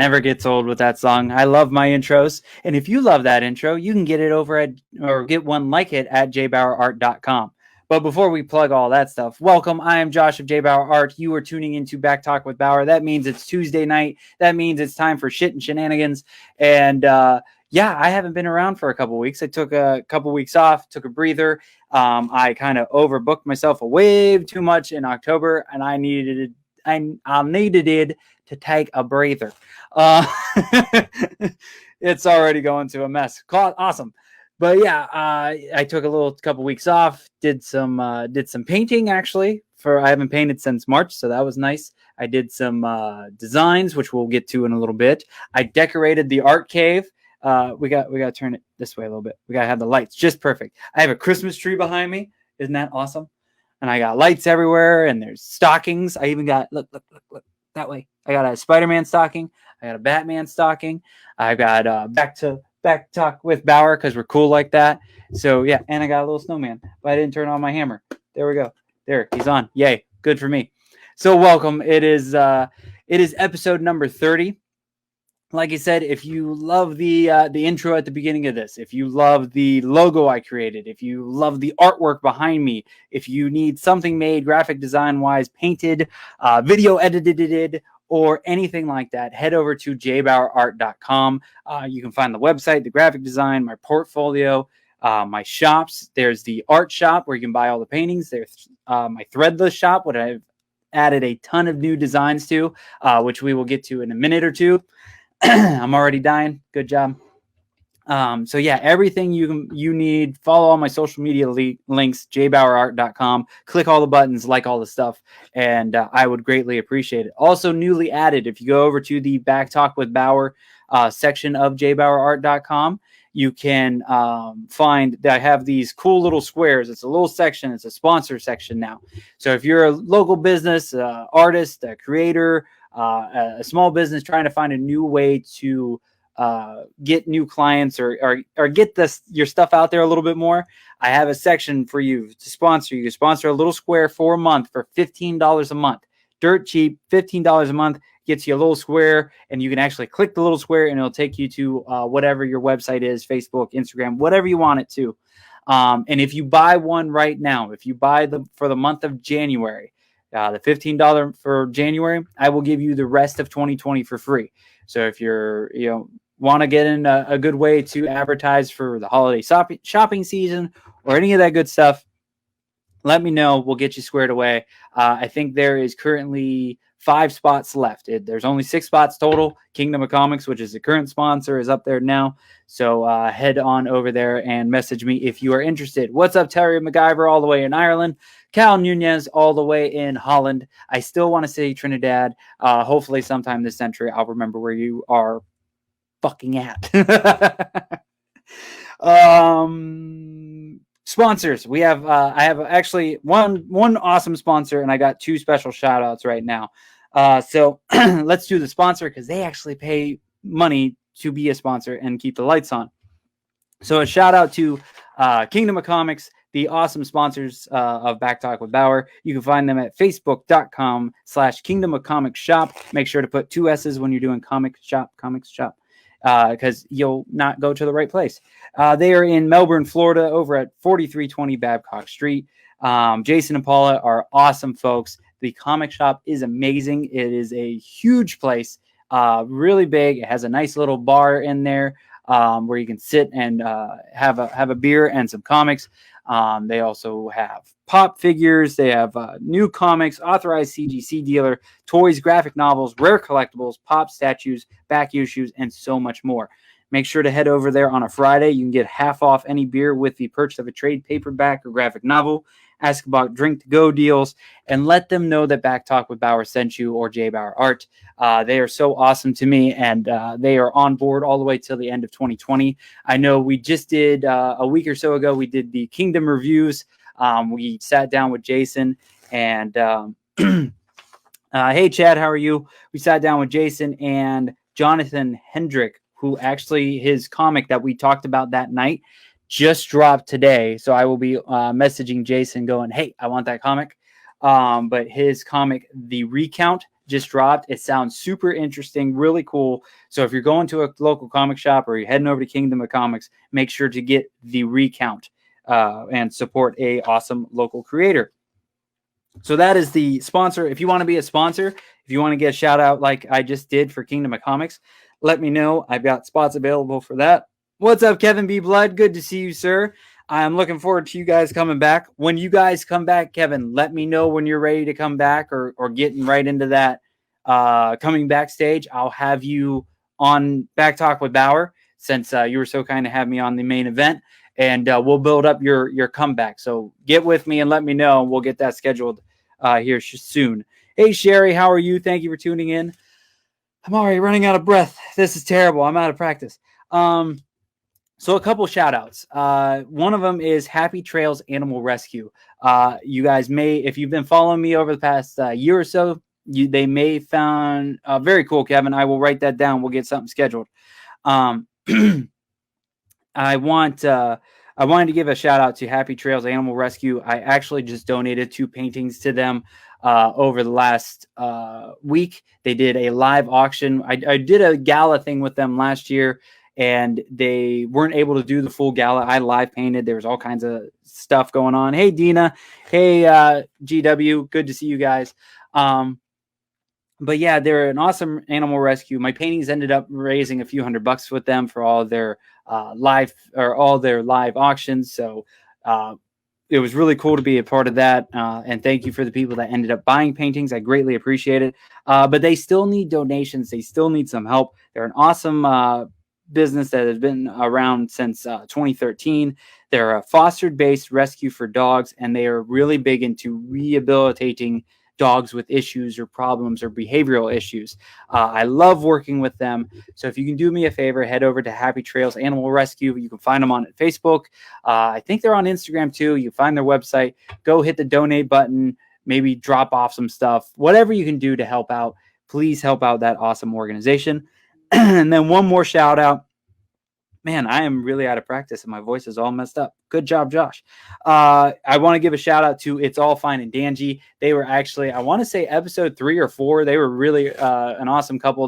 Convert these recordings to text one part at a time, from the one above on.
Never gets old with that song. I love my intros. And if you love that intro, you can get it over at, or get one like it at JBauerArt.com. But before we plug all that stuff, welcome. I am Josh of JBauerArt. You are tuning into Back Talk with Bauer. That means it's Tuesday night. That means it's time for shit and shenanigans. And yeah, I haven't been around for a couple weeks. I took a couple weeks off, took a breather. I kind of overbooked myself way too much in October, and I needed to take a breather. It's already going to a mess. Awesome. But yeah, I took a couple weeks off, did some painting actually. I haven't painted since March, so that was nice. I did some designs, which we'll get to in a little bit. I decorated the art cave. We got to turn it this way a little bit. We got to have the lights just perfect. I have a Christmas tree behind me. Isn't that awesome? And I got lights everywhere, and there's stockings. I even got look that way. I got a Spider-Man stocking. I got a Batman stocking. I got back talk with Bauer because we're cool like that. So yeah, and I got a little snowman, but I didn't turn on my hammer. There we go. There, he's on. Yay, good for me. So welcome. It is episode number 30. Like I said, if you love the intro at the beginning of this, if you love the logo I created, if you love the artwork behind me, if you need something made graphic design wise, painted, video edited, or anything like that, head over to JBauerArt.com. You can find the website, the graphic design, my portfolio, my shops. There's the art shop where you can buy all the paintings. There's my Threadless Shop, what I've added a ton of new designs to, which we will get to in a minute or two. I'm already dying. Good job. So yeah, everything you need, follow all my social media links, jbauerart.com, click all the buttons, like all the stuff, and I would greatly appreciate it. Also newly added, if you go over to the Back Talk with Bauer section of jbauerart.com, you can find that I have these cool little squares. It's a little section. It's a sponsor section now. So if you're a local business, artist, a creator, a small business trying to find a new way to get new clients or get your stuff out there a little bit more, I have a section for you to sponsor. You can sponsor a little square for a month for $15 a month. Dirt cheap, $15 a month gets you a little square, and you can actually click the little square and it'll take you to whatever your website is, Facebook, Instagram, whatever you want it to. And if you buy one right now, if you buy for the month of January, the $15 for January, I will give you the rest of 2020 for free. So if want to get in a good way to advertise for the holiday shopping season or any of that good stuff, let me know. We'll get you squared away. I think there is currently 5 spots left. There's only 6 spots total. Kingdom of Comics, which is the current sponsor, is up there now. So head on over there and message me if you are interested. What's up, Terry MacGyver, all the way in Ireland? Cal Nunez, all the way in Holland. I still want to say Trinidad. Hopefully sometime this century I'll remember where you are fucking at. Sponsors. We have I have actually one awesome sponsor, and I got 2 special shout outs right now. So let's do the sponsor because they actually pay money to be a sponsor and keep the lights on. So a shout out to Kingdom of Comics, the awesome sponsors of Back Talk with Bauer. You can find them at facebook.com/Kingdom of Comics Shop. Make sure to put 2 S's when you're doing comics shop, because you'll not go to the right place. They are in Melbourne, Florida, over at 4320 Babcock Street. Jason and Paula are awesome folks. The comic shop is amazing. It is a huge place, really big. It has a nice little bar in there where you can sit and have a beer and some comics. They also have pop figures. They have new comics, authorized CGC dealer, toys, graphic novels, rare collectibles, pop statues, back issues, and so much more. Make sure to head over there on a Friday. You can get half off any beer with the purchase of a trade paperback or graphic novel. Ask about drink-to-go deals, and let them know that Back Talk with Bauer sent you, or JBauerArt. They are so awesome to me, and they are on board all the way till the end of 2020. I know we just did, a week or so ago, we did the Kingdom reviews. We sat down with Jason, and hey, Chad, how are you? We sat down with Jason and Jonathan Hendrick, who actually, his comic that we talked about that night just dropped today. So I will be messaging Jason going, hey, I want that comic. But his comic, The Recount, just dropped. It sounds super interesting, really cool. So if you're going to a local comic shop or you're heading over to Kingdom of Comics, make sure to get the recount and support a awesome local creator. So that is the sponsor. If you want to be a sponsor, if you want to get a shout out like I just did for Kingdom of Comics, let me know. I've got spots available for that. What's up, Kevin B. Blood? Good to see you, sir. I'm looking forward to you guys coming back. When you guys come back, Kevin, let me know when you're ready to come back or getting right into that coming backstage. I'll have you on Back Talk with Bauer since you were so kind to have me on the main event. And we'll build up your comeback. So get with me and let me know. We'll get that scheduled here soon. Hey, Sherry, how are you? Thank you for tuning in. I'm already running out of breath. This is terrible. I'm out of practice. So a couple shout outs. One of them is Happy Trails Animal Rescue. You guys may, if you've been following me over the past year or so, they may found very cool, Kevin. I will write that down. We'll get something scheduled. I wanted to give a shout out to Happy Trails Animal Rescue. I actually just donated 2 paintings to them over the last week. They did a live auction. I did a gala thing with them last year, and they weren't able to do the full gala. I live painted. There was all kinds of stuff going on. Hey, Dina. Hey, GW. Good to see you guys. But yeah, they're an awesome animal rescue. My paintings ended up raising a few $100 with them for all their live auctions. So it was really cool to be a part of that. And thank you for the people that ended up buying paintings. I greatly appreciate it. But they still need donations. They still need some help. They're an awesome business that has been around since 2013. They're a foster-based rescue for dogs, and they are really big into rehabilitating dogs with issues or problems or behavioral issues. I love working with them. So if you can do me a favor, head over to Happy Trails Animal Rescue. You can find them on Facebook. I think they're on Instagram too. You find their website. Go hit the donate button. Maybe drop off some stuff. Whatever you can do to help out, please help out that awesome organization. And then one more shout out. Man, I am really out of practice and my voice is all messed up. Good job, Josh. I want to give a shout out to It's All Fine and Danji. They were actually, I want to say episode 3 or 4. They were really an awesome couple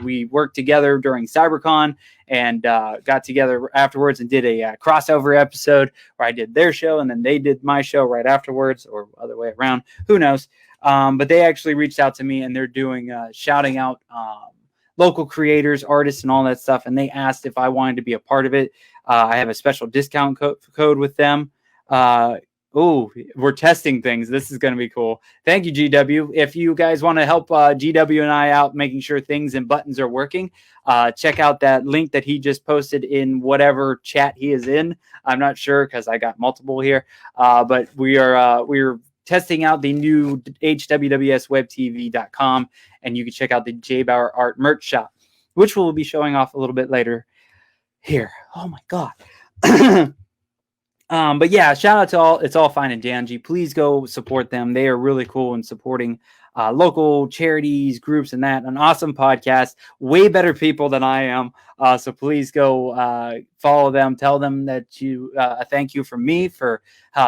we worked together during CyberCon and got together afterwards and did a crossover episode where I did their show and then they did my show right afterwards, or other way around. Who knows? But they actually reached out to me and they're doing shouting out local creators, artists, and all that stuff. And they asked if I wanted to be a part of it. I have a special discount code with them. We're testing things. This is going to be cool. Thank you, GW. If you guys want to help GW and I out making sure things and buttons are working, check out that link that he just posted in whatever chat he is in. I'm not sure because I got multiple here. But we're testing out the new HWWS WebTV.com, and you can check out the JBauerArt merch shop, which we'll be showing off a little bit later here. Oh my God. But yeah, shout out to all It's All Fine and Danji. Please go support them. They are really cool in supporting local charities, groups, and that. An awesome podcast. Way better people than I am. So please go follow them. Tell them that you thank you from me for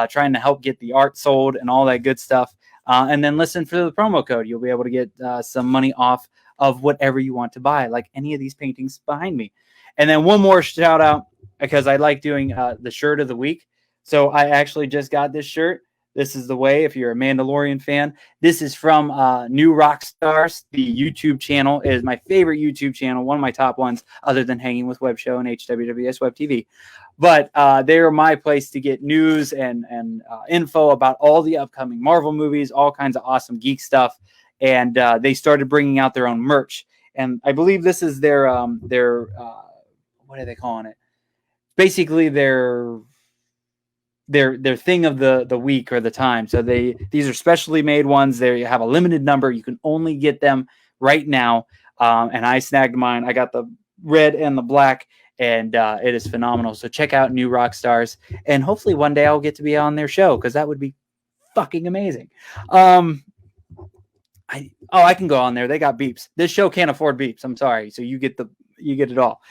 trying to help get the art sold and all that good stuff. And then listen for the promo code. You'll be able to get some money off of whatever you want to buy, like any of these paintings behind me. And then one more shout out, because I like doing the shirt of the week. So I actually just got this shirt. This is the way, if you're a Mandalorian fan. This is from New Rockstars. The YouTube channel is my favorite YouTube channel, one of my top ones, other than Hanging with Web Show and HWWS Web TV. But they are my place to get news and info about all the upcoming Marvel movies, all kinds of awesome geek stuff. And they started bringing out their own merch. And I believe this is their what are they calling it? Basically their thing of the week or the time. So these are specially made ones. They have a limited number. You can only get them right now. And I snagged mine. I got the red and the black, and it is phenomenal. So check out New Rockstars, and hopefully one day I'll get to be on their show, because that would be fucking amazing. I can go on there. They got beeps. This show can't afford beeps. I'm sorry. So you get it all.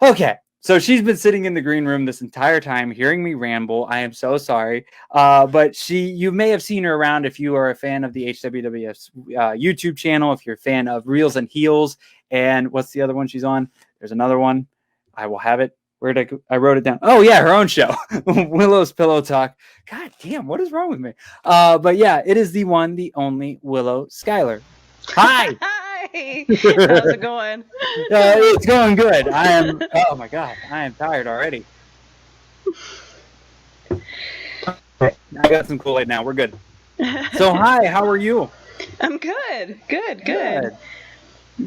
Okay. So she's been sitting in the green room this entire time, hearing me ramble. I am so sorry. But you may have seen her around if you are a fan of the HWWS YouTube channel, if you're a fan of Reels and Heels. And what's the other one she's on? There's another one. I will have it. I wrote it down. Oh, yeah, her own show, Willow's Pillow Talk. God damn, what is wrong with me? But yeah, it is the one, the only Willow Schuyler. Hi. Hi. How's it going? It's going good. Oh my God, I am tired already. Okay, I got some Kool-Aid now. We're good. So hi, how are you? I'm good. Good.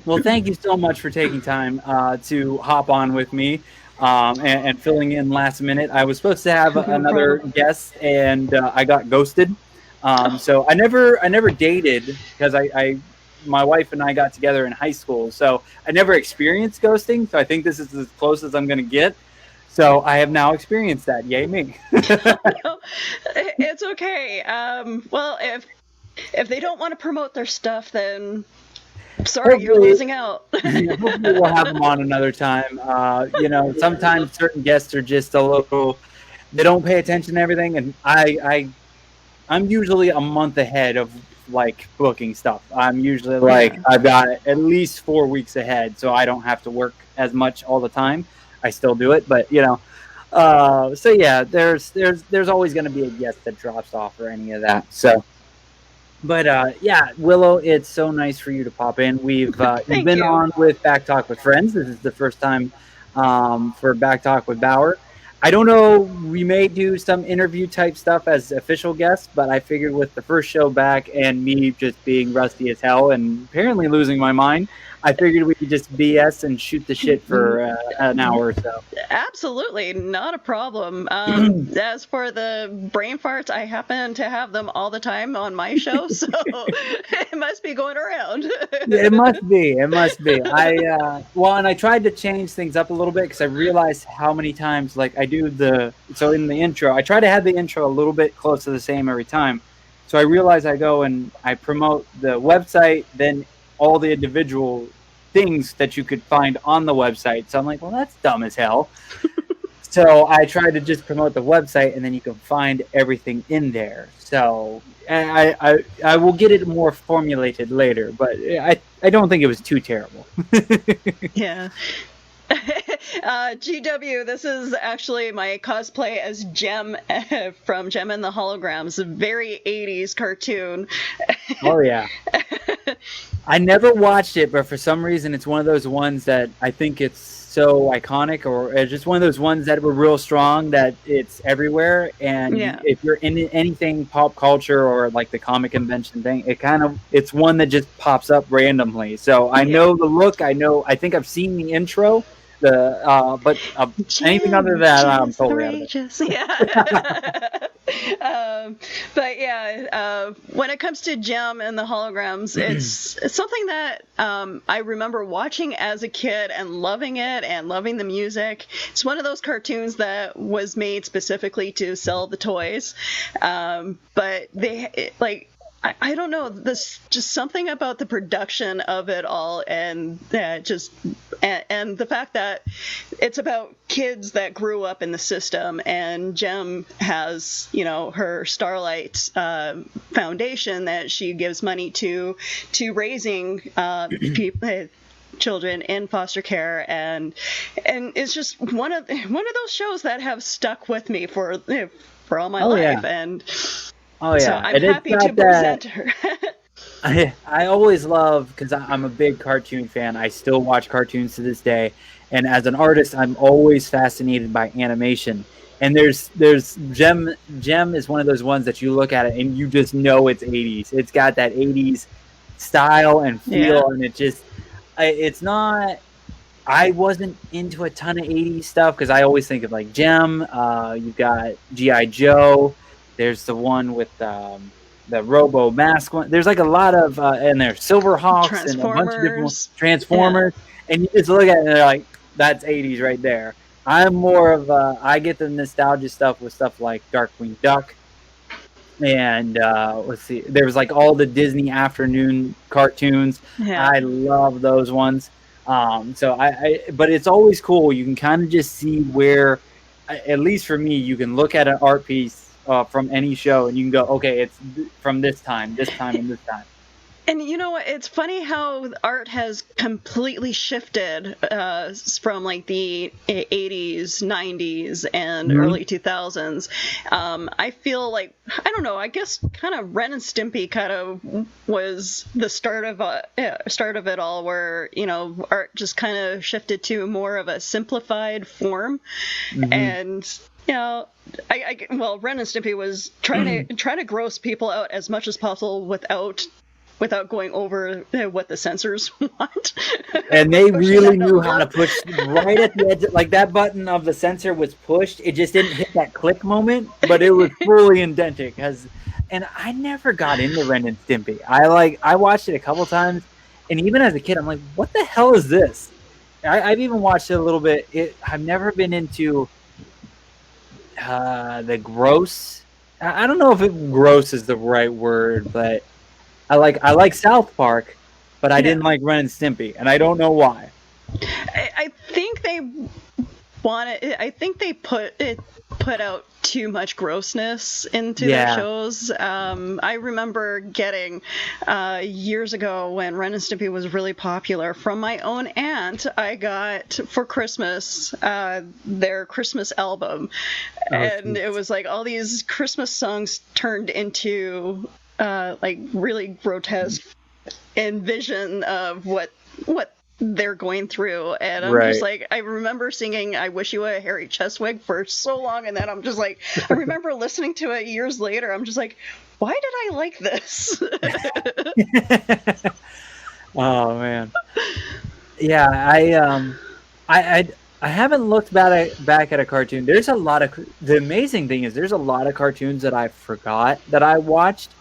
Well, thank you so much for taking time to hop on with me and filling in last minute. I was supposed to have another guest, and I got ghosted. So I never dated because my wife and I got together in high school, so I never experienced ghosting. So I think this is as close as I'm going to get. So I have now experienced that. Yay me! It's okay. Well, if they don't want to promote their stuff, then sorry, you're losing out. Hopefully we'll have them on another time. Sometimes certain guests are just a little. They don't pay attention to everything, and I'm usually a month ahead of like booking stuff. I'm usually I've got at least 4 weeks ahead, so I don't have to work as much all the time. I still do it, but so yeah, there's always going to be a guest that drops off or any of that. So, but yeah, Willow, it's so nice for you to pop in. You've been on with Back Talk with Friends. This is the first time for Back Talk with Bauer. I don't know, we may do some interview type stuff as official guests, but I figured with the first show back and me just being rusty as hell and apparently losing my mind, I figured we could just BS and shoot the shit for an hour or so. Absolutely, not a problem. As for the brain farts, I happen to have them all the time on my show, so it must be going around. It must be. And I tried to change things up a little bit because I realized how many times, like I do so in the intro, I try to have the intro a little bit close to the same every time. So I realize I go and I promote the website, then all the individual things that you could find on the website. So I'm like, well, that's dumb as hell. So I try to just promote the website, and then you can find everything in there. So I will get it more formulated later, but I don't think it was too terrible. Yeah. GW, this is actually my cosplay as Jem from Jem and the Holograms, a very 80s cartoon. Oh, yeah. I never watched it, but for some reason it's one of those ones that I think it's so iconic, or it's just one of those ones that were real strong that it's everywhere. And if you're in anything pop culture or like the comic convention thing, it's one that just pops up randomly. So I know the look. I think I've seen the intro. But anything other than that, I'm totally out of it. Yeah. But yeah, when it comes to Jem and the Holograms, it's something that I remember watching as a kid and loving it and loving the music. It's one of those cartoons that was made specifically to sell the toys, but I don't know, there's just something about the production of it all, and and the fact that it's about kids that grew up in the system, and Jem has, her Starlight Foundation that she gives money to raising children in foster care, and it's just one of those shows that have stuck with me for all my life. And oh yeah, so I'm happy to present her. I always love, because I'm a big cartoon fan. I still watch cartoons to this day, and as an artist, I'm always fascinated by animation. And there's Jem is one of those ones that you look at it and you just know it's 80s. It's got that 80s style and feel, and it's not. I wasn't into a ton of 80s stuff because I always think of like Jem. You've got G.I. Joe. There's the one with the Robo Mask one. There's like a lot of, and there's Silverhawks and a bunch of different Transformers. Yeah. And you just look at it and they're like, that's 80s right there. I'm more of I get the nostalgia stuff with stuff like Darkwing Duck. And let's see, there was like all the Disney afternoon cartoons. Yeah. I love those ones. So but it's always cool. You can kind of just see where, at least for me, you can look at an art piece from any show and you can go, okay, it's from this time, and this time. And you know what? It's funny how art has completely shifted from like the 80s, 90s, and early 2000s. I feel like, I don't know, I guess kind of Ren and Stimpy kind of was the start of it all, where, you know, art just kind of shifted to more of a simplified form. And you know, well, Ren and Stimpy was trying to gross people out as much as possible without going over what the censors want. And they really knew how to push right at the edge. Like that button of the censor was pushed. It just didn't hit that click moment, but it was fully indented. And I never got into Ren and Stimpy. I watched it a couple times, and even as a kid, I'm like, what the hell is this? I've even watched it a little bit. I've never been into the gross. I don't know if gross is the right word, but I like South Park, but I didn't like Ren and Stimpy, and I don't know why. I think they put out too much grossness into their shows. I remember getting years ago when Ren and Stimpy was really popular, from my own aunt, I got for Christmas their Christmas album, and it was like all these Christmas songs turned into like really grotesque envision of what they're going through, and I'm just like, I remember singing "I Wish You a Hairy Chestwig" for so long, and then I'm just like, I remember listening to it years later. I'm just like, why did I like this? Oh man, yeah. I haven't looked back at a cartoon. There's a lot of, the amazing thing is there's a lot of cartoons that I forgot that I watched.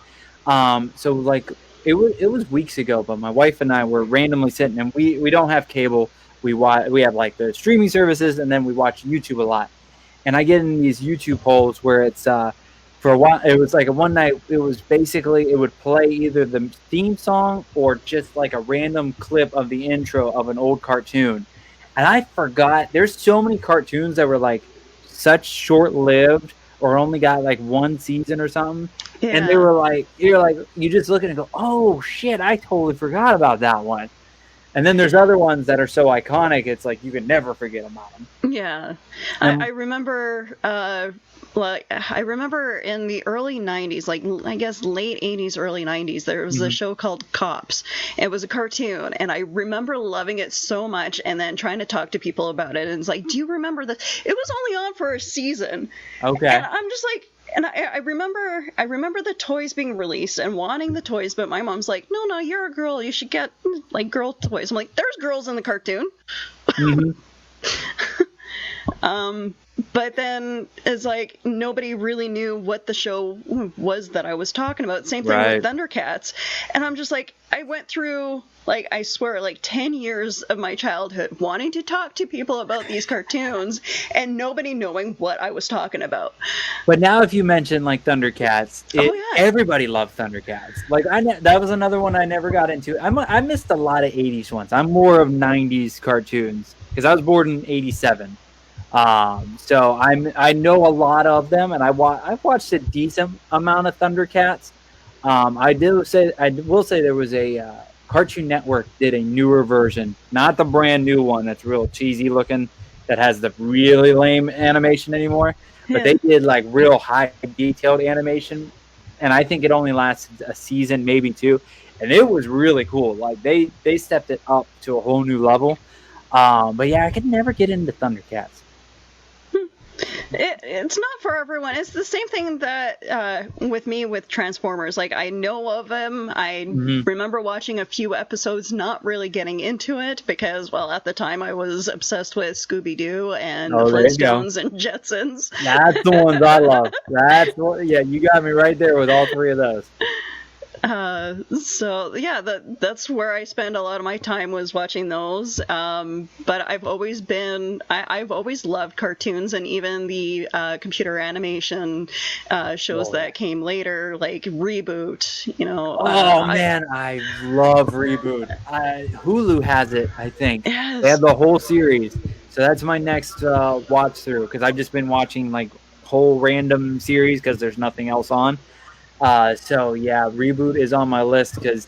So like it was weeks ago, but my wife and I were randomly sitting, and we don't have cable. We have like the streaming services, and then we watch YouTube a lot. And I get in these YouTube holes where it's for a while, it was like a one night, it was basically, it would play either the theme song or just like a random clip of the intro of an old cartoon. And I forgot, there's so many cartoons that were like such short-lived or only got like one season or something. Yeah. And they were like, you just look at it and go, oh shit, I totally forgot about that one. And then there's other ones that are so iconic, it's like you can never forget about them. Yeah. I remember I remember in the early 90s, like I guess late 80s, early 90s, there was a show called Cops. It was a cartoon, and I remember loving it so much and then trying to talk to people about it. And it's like, do you remember this? It was only on for a season. Okay. And I'm just like, and I remember the toys being released and wanting the toys, but my mom's like, no, you're a girl. You should get like girl toys. I'm like, there's girls in the cartoon. But then it's like nobody really knew what the show was that I was talking about. Same thing with Thundercats. And I'm just like, I went through, like, I swear, like 10 years of my childhood wanting to talk to people about these cartoons and nobody knowing what I was talking about. But now if you mention like Thundercats, everybody loved Thundercats. Like that was another one I never got into. I missed a lot of 80s ones. I'm more of 90s cartoons because I was born in 87. So I know a lot of them, and I've watched a decent amount of Thundercats. I will say there was a Cartoon Network did a newer version, not the brand new one that's real cheesy looking, that has the really lame animation anymore. But they did like real high detailed animation, and I think it only lasted a season, maybe two, and it was really cool. Like they stepped it up to a whole new level. But yeah, I could never get into Thundercats. It's not for everyone. It's the same thing that with me with Transformers. Like, I know of them. I remember watching a few episodes, not really getting into it because, well, at the time I was obsessed with Scooby-Doo and the Flintstones and Jetsons. That's the ones I love. You got me right there with all three of those. So yeah, that's where I spend a lot of my time, was watching those. But I've always loved cartoons, and even the computer animation shows that came later, like Reboot. Man, I love Reboot. Hulu has it, I think. Yes. They have the whole series, so that's my next watch through, because I've just been watching like whole random series because there's nothing else on. So yeah, Reboot is on my list, because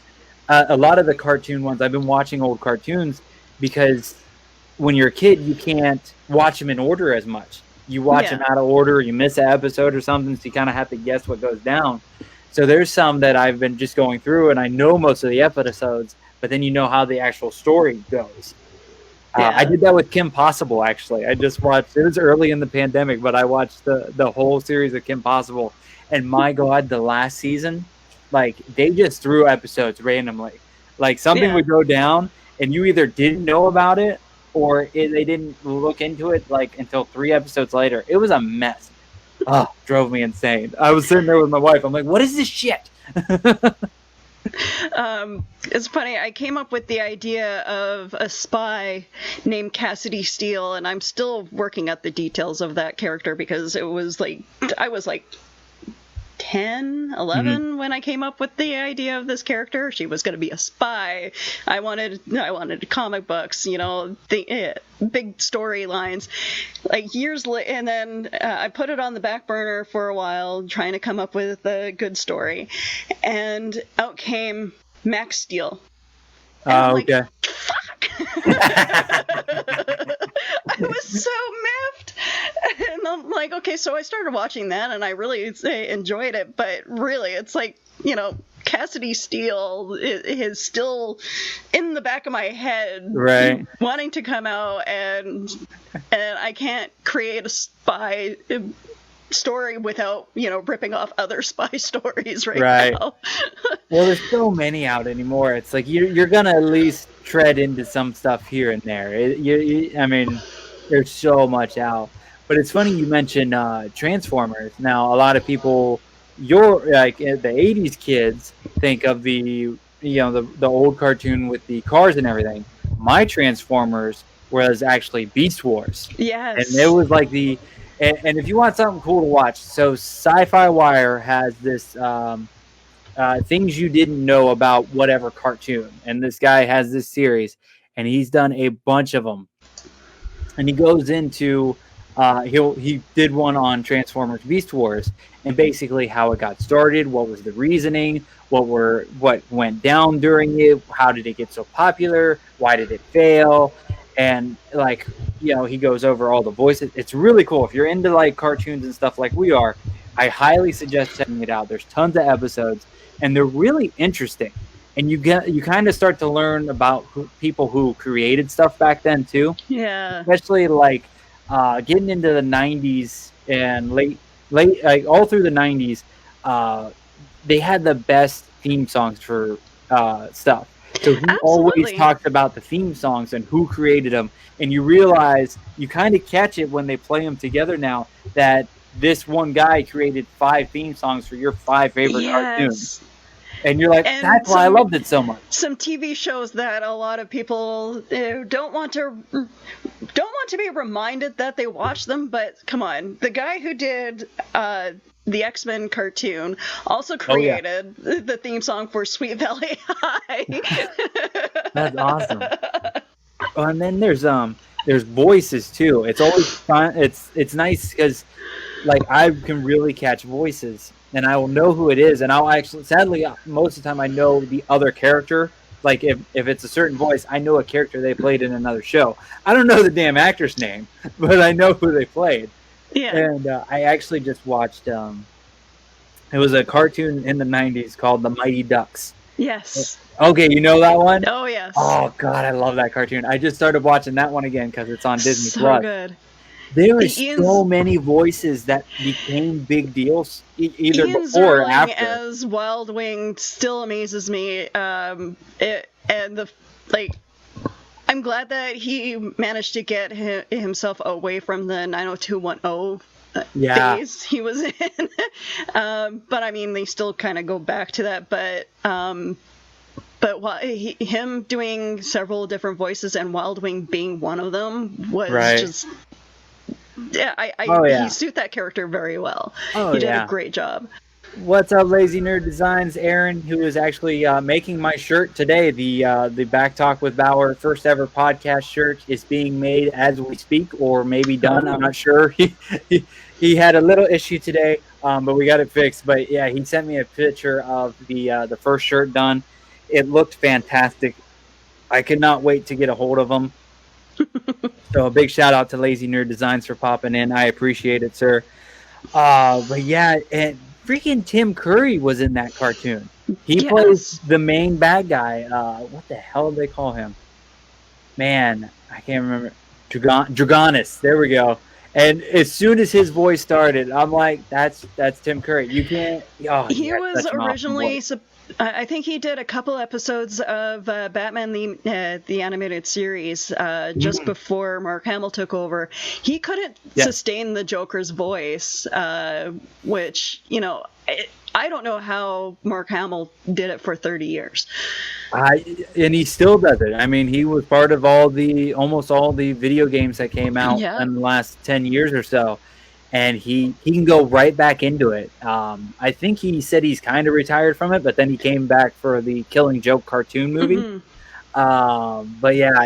a lot of the cartoon ones, I've been watching old cartoons, because when you're a kid, you can't watch them in order as much. You watch them out of order, you miss an episode or something, so you kind of have to guess what goes down. So there's some that I've been just going through, and I know most of the episodes, but then you know how the actual story goes. I did that with Kim Possible, actually. I just watched, it was early in the pandemic, but I watched the whole series of Kim Possible. And my God, the last season, like, they just threw episodes randomly. Like, something would go down, and you either didn't know about it, or they didn't look into it, like, until 3 episodes later. It was a mess. Drove me insane. I was sitting there with my wife. I'm like, what is this shit? It's funny, I came up with the idea of a spy named Cassidy Steele, and I'm still working out the details of that character, because it was like, I was like 10, 11 when I came up with the idea of this character. She was going to be a spy. I wanted comic books, the big storylines, like years later. And then I put it on the back burner for a while, trying to come up with a good story. And out came Max Steel. Oh, okay. Fuck! I was so miffed. And I'm like, okay, so I started watching that, and I really enjoyed it. But really, it's like, Cassidy Steele is still in the back of my head, right, wanting to come out, and I can't create a spy story without ripping off other spy stories right now. Well, there's so many out anymore. It's like you're gonna at least tread into some stuff here and there. I mean, there's so much out. But it's funny you mentioned Transformers. Now, a lot of people, you're like the '80s kids, think of the old cartoon with the cars and everything. My Transformers was actually Beast Wars. Yes, and it was like the. And if you want something cool to watch, so Sci-Fi Wire has this things you didn't know about whatever cartoon. And this guy has this series, and he's done a bunch of them. And he goes into, he did one on Transformers Beast Wars, and basically how it got started, what was the reasoning, what went down during it, how did it get so popular, why did it fail, and like, he goes over all the voices. It's really cool. If you're into like cartoons and stuff like we are, I highly suggest checking it out. There's tons of episodes, and they're really interesting. And you kind of start to learn about people who created stuff back then too. Yeah. Especially like getting into the '90s and late like all through the '90s, they had the best theme songs for stuff. So he always talked about the theme songs and who created them. And you realize, you kind of catch it when they play them together now, that this one guy created 5 theme songs for your 5 favorite cartoons. And you're like, that's why I loved it so much. Some TV shows that a lot of people don't want to be reminded that they watch them, but come on, the guy who did the X-Men cartoon also created the theme song for Sweet Valley High. That's awesome. And then there's voices too. It's always fun. It's nice because like I can really catch voices, and I will know who it is, and I'll actually, sadly, most of the time I know the other character. Like if it's a certain voice, I know a character they played in another show. I don't know the damn actor's name, but I know who they played. Yeah. And I actually just watched. It was a cartoon in the '90s called The Mighty Ducks. Yes. Okay, you know that one? Oh yes. Oh God, I love that cartoon. I just started watching that one again because it's on Disney so Plus. Good. There are so many voices that became big deals either Ian before or Zerling after. As Wild Wing still amazes me. I'm glad that he managed to get himself away from the 90210 phase he was in. But I mean, they still kind of go back to that. But him doing several different voices and Wild Wing being one of them was just. Yeah, he suited that character very well. He did a great job. What's up, Lazy Nerd Designs? Aaron, who is actually making my shirt today, the Back Talk with Bauer first ever podcast shirt, is being made as we speak, or maybe done. I'm not sure. He had a little issue today, but we got it fixed. But yeah, he sent me a picture of the first shirt done. It looked fantastic. I could not wait to get a hold of him. So a big shout out to Lazy Nerd Designs for popping in. I appreciate it, sir. But yeah, and freaking Tim Curry was in that cartoon. He plays the main bad guy. What the hell do they call him? Man, I can't remember. Dragonis. There we go. And as soon as his voice started, I'm like, that's Tim Curry. You can't. Oh, he was originally. I think he did a couple episodes of Batman the animated series just before Mark Hamill took over. He couldn't sustain the Joker's voice, which, you know, I don't know how Mark Hamill did it for 30 years. And he still does it. I mean, he was part of almost all the video games that came out in the last 10 years or so. And he can go right back into it. I think he said he's kind of retired from it, but then he came back for the Killing Joke cartoon movie. But yeah,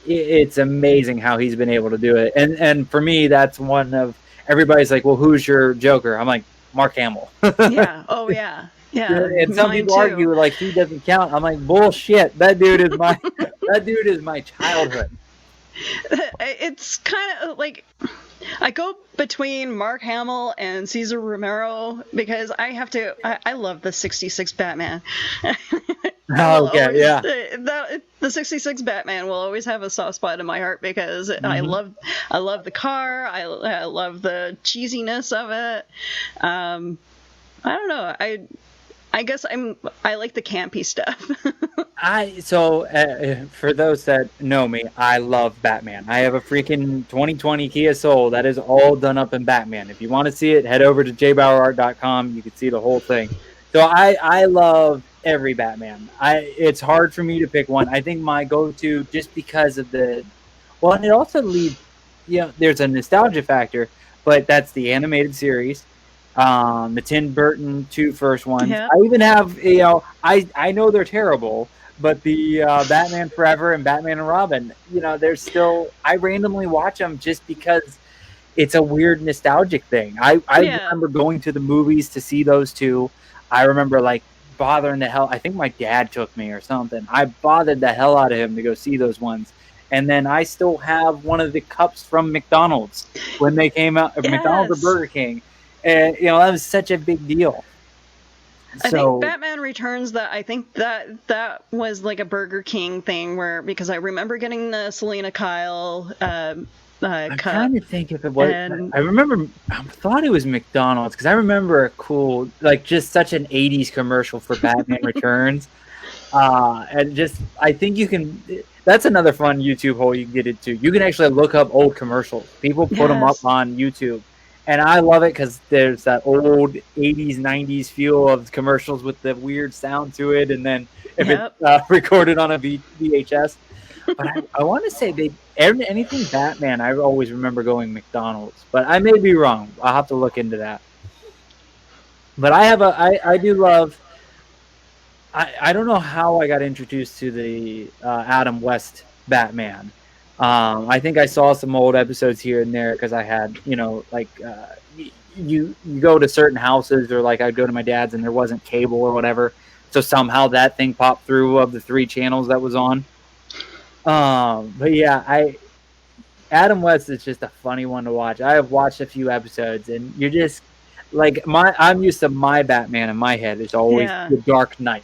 it's amazing how he's been able to do it. And for me, that's one of everybody's like, well, who's your Joker? I'm like, Mark Hamill. Yeah. Oh yeah. Yeah. And some people argue like he doesn't count. I'm like, bullshit. That dude is my childhood. It's kind of like I go between Mark Hamill and Cesar Romero because I love the 66 Batman. The 66 Batman will always have a soft spot in my heart because I love the car. I love the cheesiness of it. I don't know. I guess I like the campy stuff. For those that know me, I love Batman. I have a freaking 2020 Kia Soul that is all done up in Batman. If you want to see it, head over to JBauerArt.com. You can see the whole thing. So I love every Batman. It's hard for me to pick one. I think my go-to, just because of and it also leads, there's a nostalgia factor, but that's the animated series. The Tim Burton 2 first ones. I even have, I know they're terrible, but the Batman Forever and Batman and Robin, they're still, I randomly watch them just because it's a weird nostalgic thing. I remember going to the movies to see those two. I remember like bothering the hell, I think my dad took me or something. I bothered the hell out of him to go see those ones. And then I still have one of the cups from McDonald's when they came out, McDonald's or Burger King. And that was such a big deal. I think Batman Returns, that was like a Burger King thing because I remember getting the Selena Kyle I'm trying to think if it was. I thought it was McDonald's because I remember a cool, like just such an 80s commercial for Batman Returns. And just, I think you can, that's another fun YouTube hole you can get into. You can actually look up old commercials. People put them up on YouTube. And I love it because there's that old 80s, 90s feel of commercials with the weird sound to it. And then if it's recorded on a VHS. But I want to say anything Batman, I always remember going McDonald's. But I may be wrong. I'll have to look into that. But I do love, I don't know how I got introduced to the Adam West Batman. I think I saw some old episodes here and there because I had, you go to certain houses or like I'd go to my dad's and there wasn't cable or whatever. So somehow that thing popped through of the 3 channels that was on. But yeah, Adam West is just a funny one to watch. I have watched a few episodes and you're just like I'm used to my Batman in my head. It's always the Dark Knight,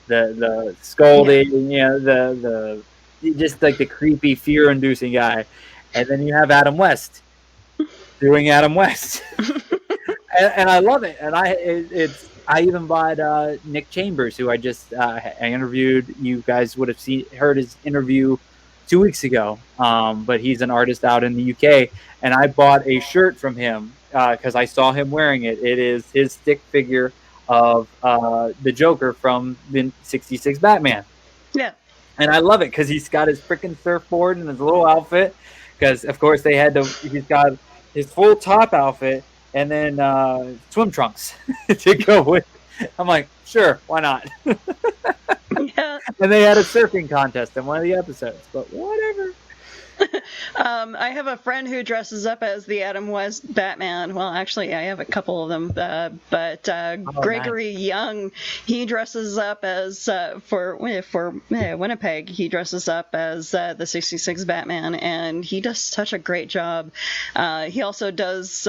the scolding, the just like the creepy, fear-inducing guy, and then you have Adam West doing Adam West, and I love it. And I even bought Nick Chambers, who I just I interviewed. You guys would have heard his interview 2 weeks ago. But he's an artist out in the UK, and I bought a shirt from him because I saw him wearing it. It is his stick figure of the Joker from the '66 Batman. Yeah. And I love it because he's got his freaking surfboard and his little outfit. Because of course he's got his full top outfit and then swim trunks to go with. I'm like, sure, why not? Yeah. And they had a surfing contest in one of the episodes, but whatever. I have a friend who dresses up as the Adam West Batman. Well, actually, I have a couple of them, but Gregory nice. Young, he dresses up as for Winnipeg. He dresses up as the '66 Batman, and he does such a great job. He also does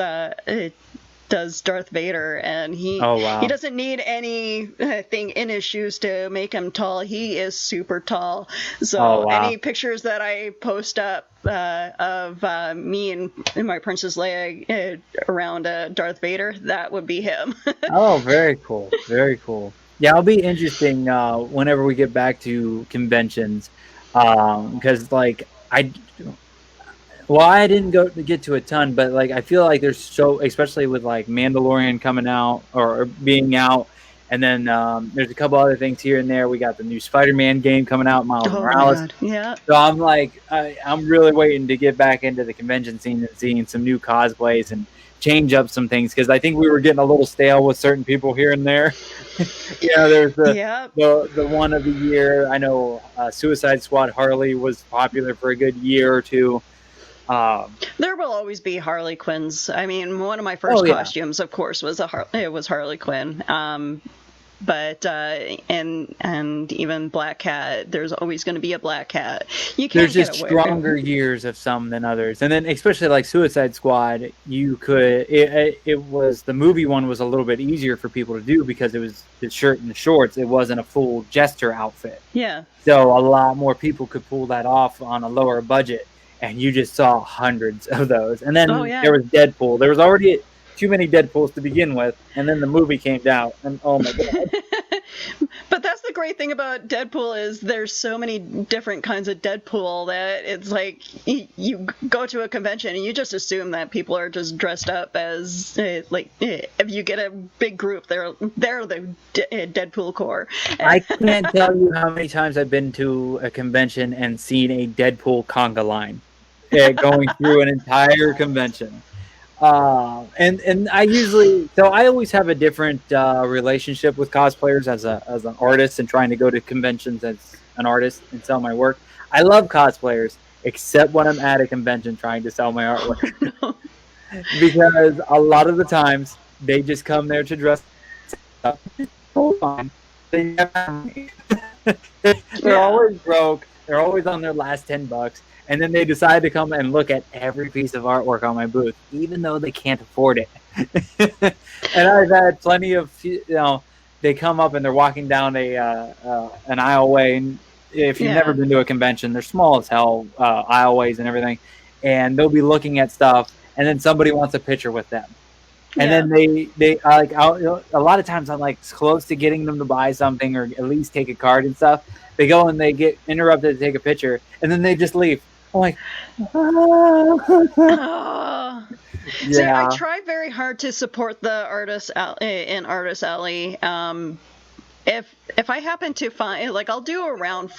Darth Vader, and he doesn't need anything in his shoes to make him tall. He is super tall. So any pictures that I post up of me and my Princess Leia around Darth Vader, that would be him. Oh, very cool. Very cool. Yeah, it'll be interesting whenever we get back to conventions, because I didn't get to a ton, but I feel like there's especially with Mandalorian coming out or being out, and then there's a couple other things here and there. We got the new Spider-Man game coming out, Miles Morales. My God. Yeah. So I'm really waiting to get back into the convention scene and seeing some new cosplays and change up some things, because I think we were getting a little stale with certain people here and there. There's the one of the year. I know Suicide Squad Harley was popular for a good year or two. There will always be Harley Quinns. I mean, one of my first costumes, of course, was Harley Quinn. But and even Black Cat, there's always going to be a Black Cat. You can't There's just stronger years of some than others, and then especially Suicide Squad, you could the movie one was a little bit easier for people to do because it was the shirt and the shorts. It wasn't a full jester outfit. Yeah. So a lot more people could pull that off on a lower budget. And you just saw hundreds of those. And then there was Deadpool. There was already too many Deadpools to begin with. And then the movie came out. And oh my God. But that's the great thing about Deadpool is there's so many different kinds of Deadpool that it's you go to a convention and you just assume that people are just dressed up as if you get a big group, they're the Deadpool core. I can't tell you how many times I've been to a convention and seen a Deadpool conga line going through an entire convention. And I always have a different relationship with cosplayers as an artist and trying to go to conventions as an artist and sell my work. I love cosplayers, except when I'm at a convention trying to sell my artwork. Because a lot of the times they just come there to dress up. Fine. They're always broke. They're always on their last $10. And then they decide to come and look at every piece of artwork on my booth, even though they can't afford it. And I've had plenty of, they come up and they're walking down an aisleway. And if you've never been to a convention, they're small as hell, aisleways and everything. And they'll be looking at stuff, and then somebody wants a picture with them. And then they a lot of times I'm close to getting them to buy something or at least take a card and stuff. They go and they get interrupted to take a picture, and then they just leave. I'm like, See, I try very hard to support the artists in Artist Alley. If I happen to find, I'll do a round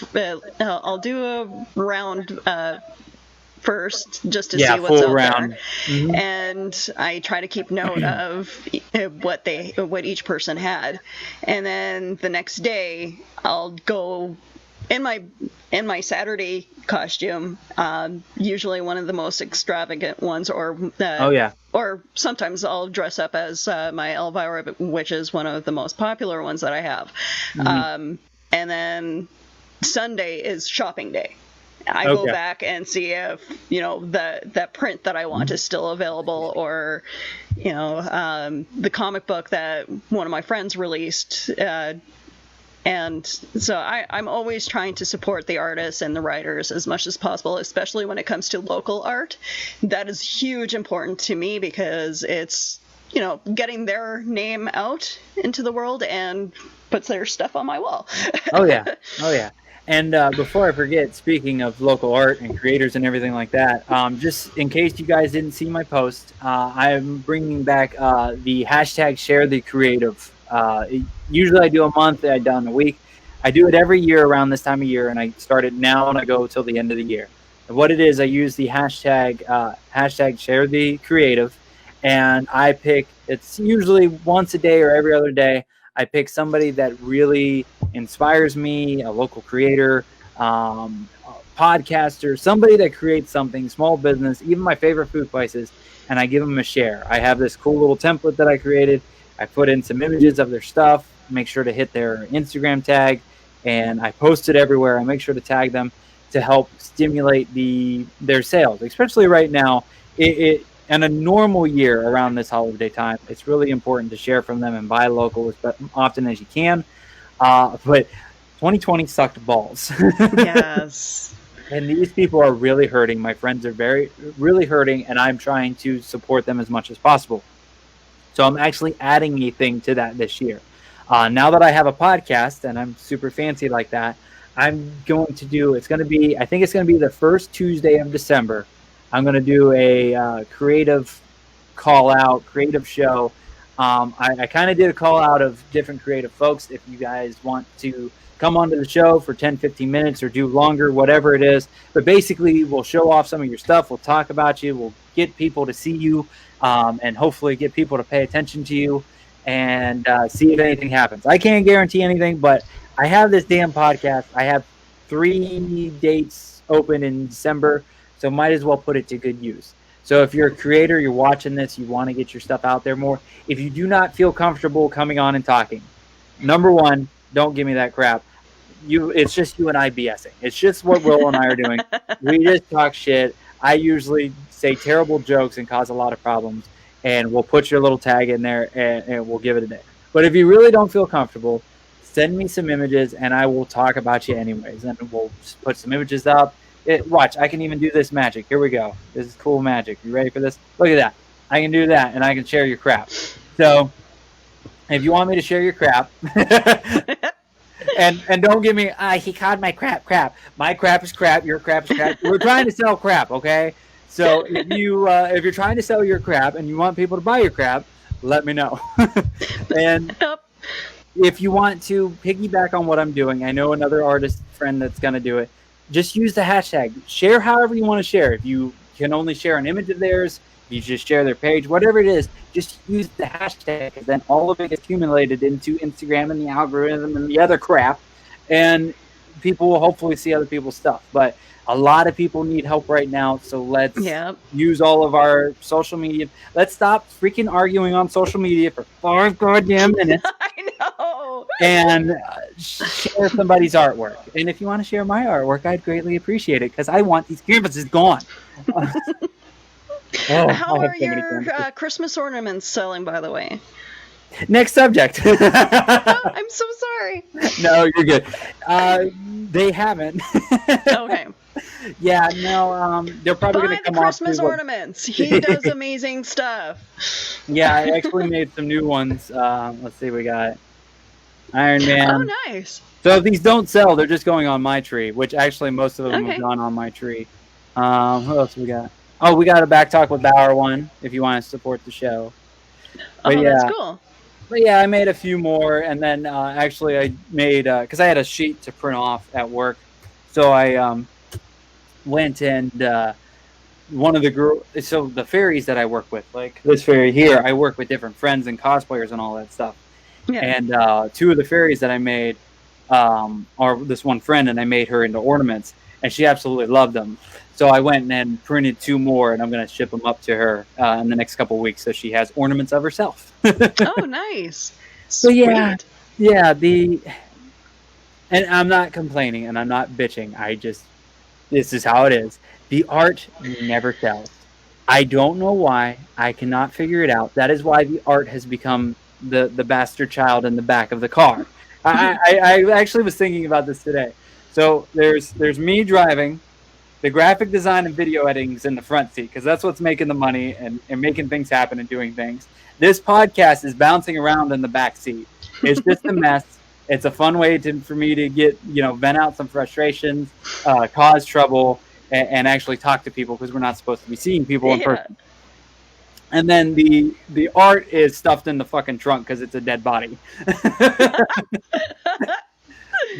first just to see what's out round. there, Mm-hmm. and I try to keep note of what each person had, and then the next day I'll go in my Saturday costume, usually one of the most extravagant ones, or sometimes I'll dress up as my Elvira, which is one of the most popular ones that I have. Mm-hmm. And then Sunday is shopping day. I go back and see if that print that I want is still available, or the comic book that one of my friends released. And so I'm always trying to support the artists and the writers as much as possible, especially when it comes to local art. That is huge important to me because it's, getting their name out into the world and puts their stuff on my wall. Oh, yeah. And before I forget, speaking of local art and creators and everything like that, just in case you guys didn't see my post, I'm bringing back the hashtag Share the Creative. Usually I do a month, I done a week. I do it every year around this time of year, and I start it now and I go till the end of the year. And what it is, I use the hashtag Share the Creative, and I pick. It's usually once a day or every other day. I pick somebody that really inspires me, a local creator, a podcaster, somebody that creates something, small business, even my favorite food places, and I give them a share. I have this cool little template that I created. I put in some images of their stuff, make sure to hit their Instagram tag, and I post it everywhere. I make sure to tag them to help stimulate their sales, especially right now. In a normal year around this holiday time, it's really important to share from them and buy local as often as you can. But 2020 sucked balls. Yes. And these people are really hurting. My friends are really hurting, and I'm trying to support them as much as possible. So I'm actually adding a thing to that this year. Now that I have a podcast and I'm super fancy like that, I'm going to do, I think it's going to be the first Tuesday of December. I'm going to do a creative call out, creative show. I kind of did a call out of different creative folks. If you guys want to come onto the show for 10, 15 minutes or do longer, whatever it is. But basically, we'll show off some of your stuff. We'll talk about you. We'll get people to see you and hopefully get people to pay attention to you and see if anything happens. I can't guarantee anything, but I have this damn podcast. I have 3 dates open in December, so might as well put it to good use. So if you're a creator, you're watching this, you want to get your stuff out there more. If you do not feel comfortable coming on and talking, number one, don't give me that crap. It's just you and I BSing. It's just what Will and I are doing. We just talk shit. I usually say terrible jokes and cause a lot of problems, and we'll put your little tag in there and we'll give it a day. But if you really don't feel comfortable, send me some images and I will talk about you anyways. And we'll just put some images up. Watch, I can even do this magic. Here we go. This is cool magic. You ready for this? Look at that. I can do that, and I can share your crap. So if you want me to share your crap, and don't give me, he called my crap. My crap is crap. Your crap is crap. We're trying to sell crap, okay? So if you're trying to sell your crap and you want people to buy your crap, let me know. And if you want to piggyback on what I'm doing, I know another artist friend that's going to do it. Just use the hashtag. Share however you want to share. If you can only share an image of theirs, you just share their page, whatever it is, just use the hashtag. And then all of it gets accumulated into Instagram and the algorithm and the other crap. And people will hopefully see other people's stuff. But a lot of people need help right now. So let's use all of our social media. Let's stop freaking arguing on social media for 5 goddamn minutes. I know. And share somebody's artwork. And if you want to share my artwork, I'd greatly appreciate it because I want these canvases gone. How are your Christmas ornaments selling, by the way? Next subject. I'm so sorry. No, you're good. They haven't. Okay. Yeah, no, they're probably going to come off. Buy the Christmas ornaments. He does amazing stuff. Yeah, I actually made some new ones. Let's see, we got Iron Man. Oh, nice. So if these don't sell, they're just going on my tree, which actually most of them have gone on my tree. Who else we got? Oh, we got a Back Talk with Bauer one, if you want to support the show. But that's cool. But yeah, I made a few more, and then actually I made, because I had a sheet to print off at work, so I went and one of the girls, so the fairies that I work with, like this fairy here, I work with different friends and cosplayers and all that stuff. Yeah. And 2 of the fairies that I made are this one friend, and I made her into ornaments, and she absolutely loved them. So I went and printed 2 more, and I'm going to ship them up to her in the next couple of weeks, so she has ornaments of herself. Oh, nice. So yeah, and I'm not complaining, and I'm not bitching. This is how it is. The art never sells. I don't know why. I cannot figure it out. That is why the art has become the bastard child in the back of the car. I actually was thinking about this today. So there's me driving. The graphic design and video editing's in the front seat because that's what's making the money and making things happen and doing things. This podcast is bouncing around in the back seat. It's just a mess. It's a fun way for me to get, vent out some frustrations, cause trouble, and actually talk to people, because we're not supposed to be seeing people in person. And then the art is stuffed in the fucking trunk because it's a dead body.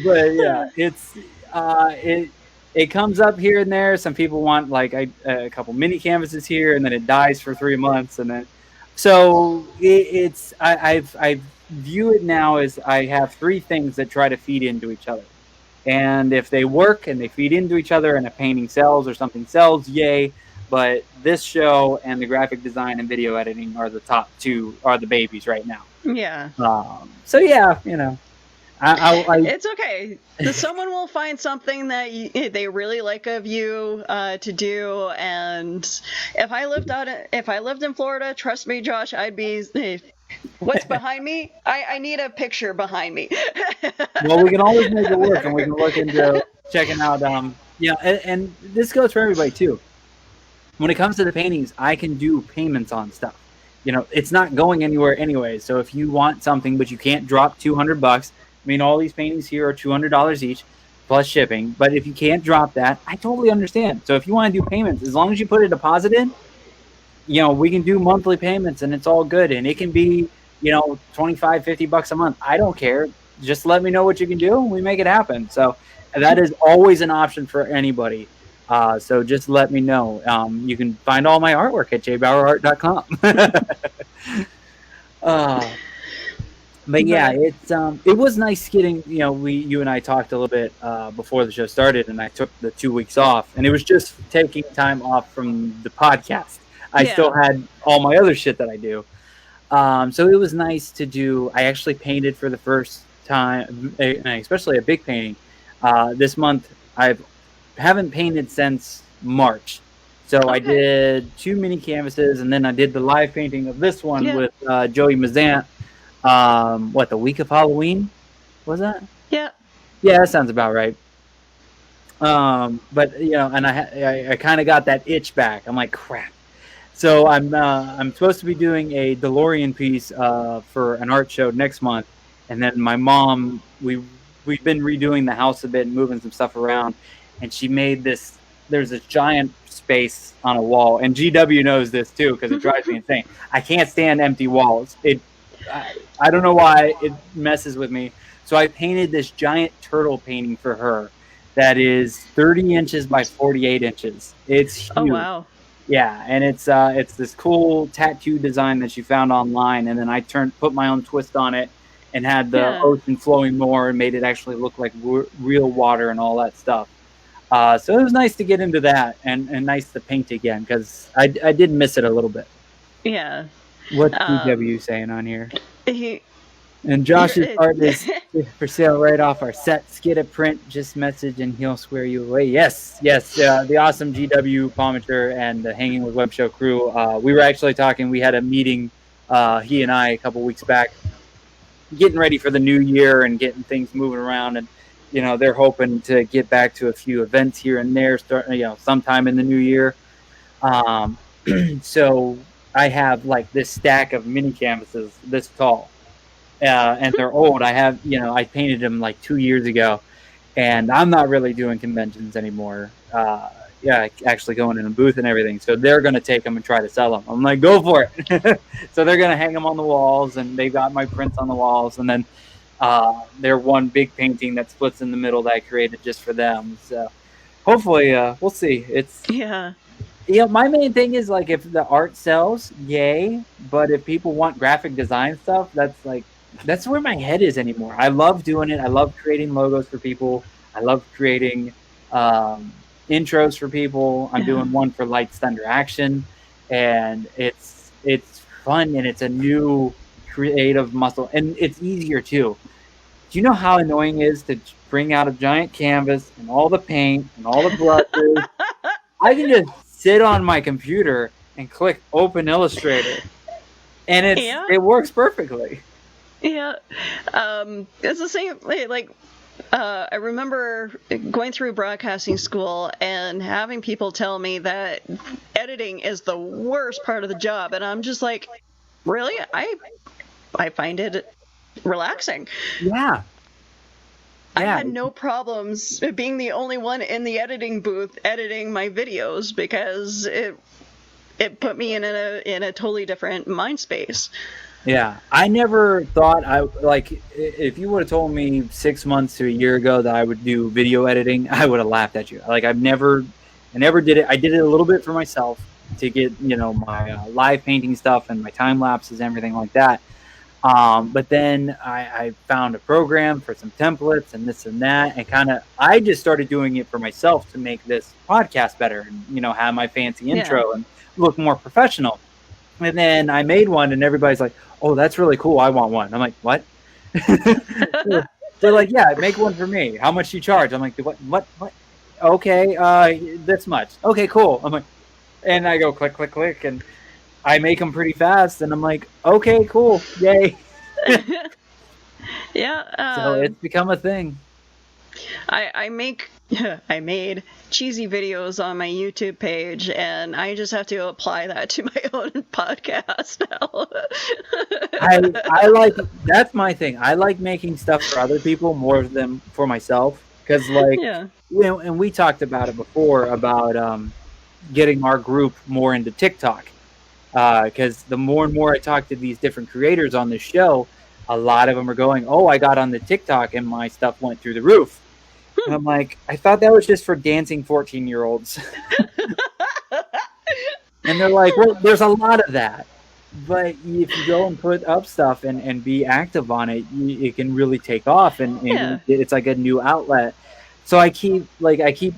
But yeah, it comes up here and there. Some people want like a couple mini canvases here, and then it dies for 3 months, and then so I view it now as I have 3 things that try to feed into each other, and if they work and they feed into each other, and a painting sells or something sells, yay. But this show and the graphic design and video editing are the top 2, are the babies right now. Yeah. So yeah, it's okay. Someone will find something that they really like of you to do. And if I lived in Florida, trust me, Josh, I'd be. What's behind me? I need a picture behind me. Well, we can always make it work, and we can look into checking out. And this goes for everybody too. When it comes to the paintings, I can do payments on stuff. It's not going anywhere anyway. So if you want something, but you can't drop $200, I mean, all these paintings here are $200 each, plus shipping. But if you can't drop that, I totally understand. So if you want to do payments, as long as you put a deposit in, we can do monthly payments, and it's all good. And it can be, $25, $50 a month. I don't care. Just let me know what you can do, and we make it happen. So that is always an option for anybody. So just let me know. You can find all my artwork at JBauerArt.com. But yeah, it was nice getting, you and I talked a little bit before the show started, and I took the 2 weeks off, and it was just taking time off from the podcast. I still had all my other shit that I do. So it was nice to do. I actually painted for the first time, especially a big painting. This month I haven't painted since March. So I did 2 mini canvases, and then I did the live painting of this one with Joey Mazant. The week of Halloween? Was that? Yeah. Yeah, that sounds about right. But and I kind of got that itch back. I'm like, crap. So I'm supposed to be doing a DeLorean piece for an art show next month, and then my mom, we've been redoing the house a bit and moving some stuff around, and she made this. There's this giant space on a wall, and GW knows this too because it drives me insane. I can't stand empty walls. I don't know why it messes with me. So I painted this giant turtle painting for her that is 30 inches by 48 inches. It's huge. Oh, wow. Yeah, and it's this cool tattoo design that she found online, and then I put my own twist on it and had the ocean flowing more and made it actually look like real water and all that stuff. So it was nice to get into that and nice to paint again because I did miss it a little bit. Yeah. What's GW saying on here? And Josh's art is for sale right off our set. Get a print, just message and he'll square you away. Yes. The awesome GW, Pomichter, and the Hangin with Web Show crew. We were actually talking. We had a meeting, he and I, a couple weeks back, getting ready for the new year and getting things moving around. And they're hoping to get back to a few events here and there, sometime in the new year. So I have like this stack of mini canvases this tall. And they're old. I painted them like 2 years ago, and I'm not really doing conventions anymore. Actually going in a booth and everything. So they're going to take them and try to sell them. I'm like, go for it. So they're going to hang them on the walls, and they got my prints on the walls. And then they're one big painting that splits in the middle that I created just for them. So hopefully, we'll see. My main thing is like if the art sells, yay. But if people want graphic design stuff, that's where my head is anymore. I love doing it. I love creating logos for people. I love creating intros for people. I'm doing one for Lights, Thunder, Action, and it's fun and it's a new creative muscle, and it's easier too. Do you know how annoying it is to bring out a giant canvas and all the paint and all the brushes? I can just sit on my computer and click Open Illustrator, and it works perfectly. Yeah, it's the same. I remember going through broadcasting school and having people tell me that editing is the worst part of the job, and I'm just like, really? I find it relaxing. Yeah, I had no problems being the only one in the editing booth editing my videos because it put me in a totally different mind space. Yeah, I never thought if you would have told me 6 months to a year ago that I would do video editing, I would have laughed at you. Like I never did it. I did it a little bit for myself to get, my live painting stuff and my time lapses and everything like that. But then I found a program for some templates and this and that, and I just started doing it for myself to make this podcast better and, have my fancy intro and look more professional. And then I made one and everybody's like, oh, that's really cool. I want one. I'm like, what? They're like, yeah, make one for me. How much do you charge? I'm like, what? Okay, this much. Okay, cool. I'm like, and I go click, click, click, and I make them pretty fast. And I'm like, okay, cool. Yay. Yeah. So it's become a thing. I made cheesy videos on my YouTube page, and I just have to apply that to my own podcast now. I like, that's my thing. I like making stuff for other people more than for myself. Because, and we talked about it before about getting our group more into TikTok. Because the more and more I talk to these different creators on this show, a lot of them are going, oh, I got on the TikTok and my stuff went through the roof. And I'm like, I thought that was just for dancing 14-year-olds. And they're like, well, there's a lot of that. But if you go and put up stuff and be active on it, it can really take off. And it's like a new outlet. So I keep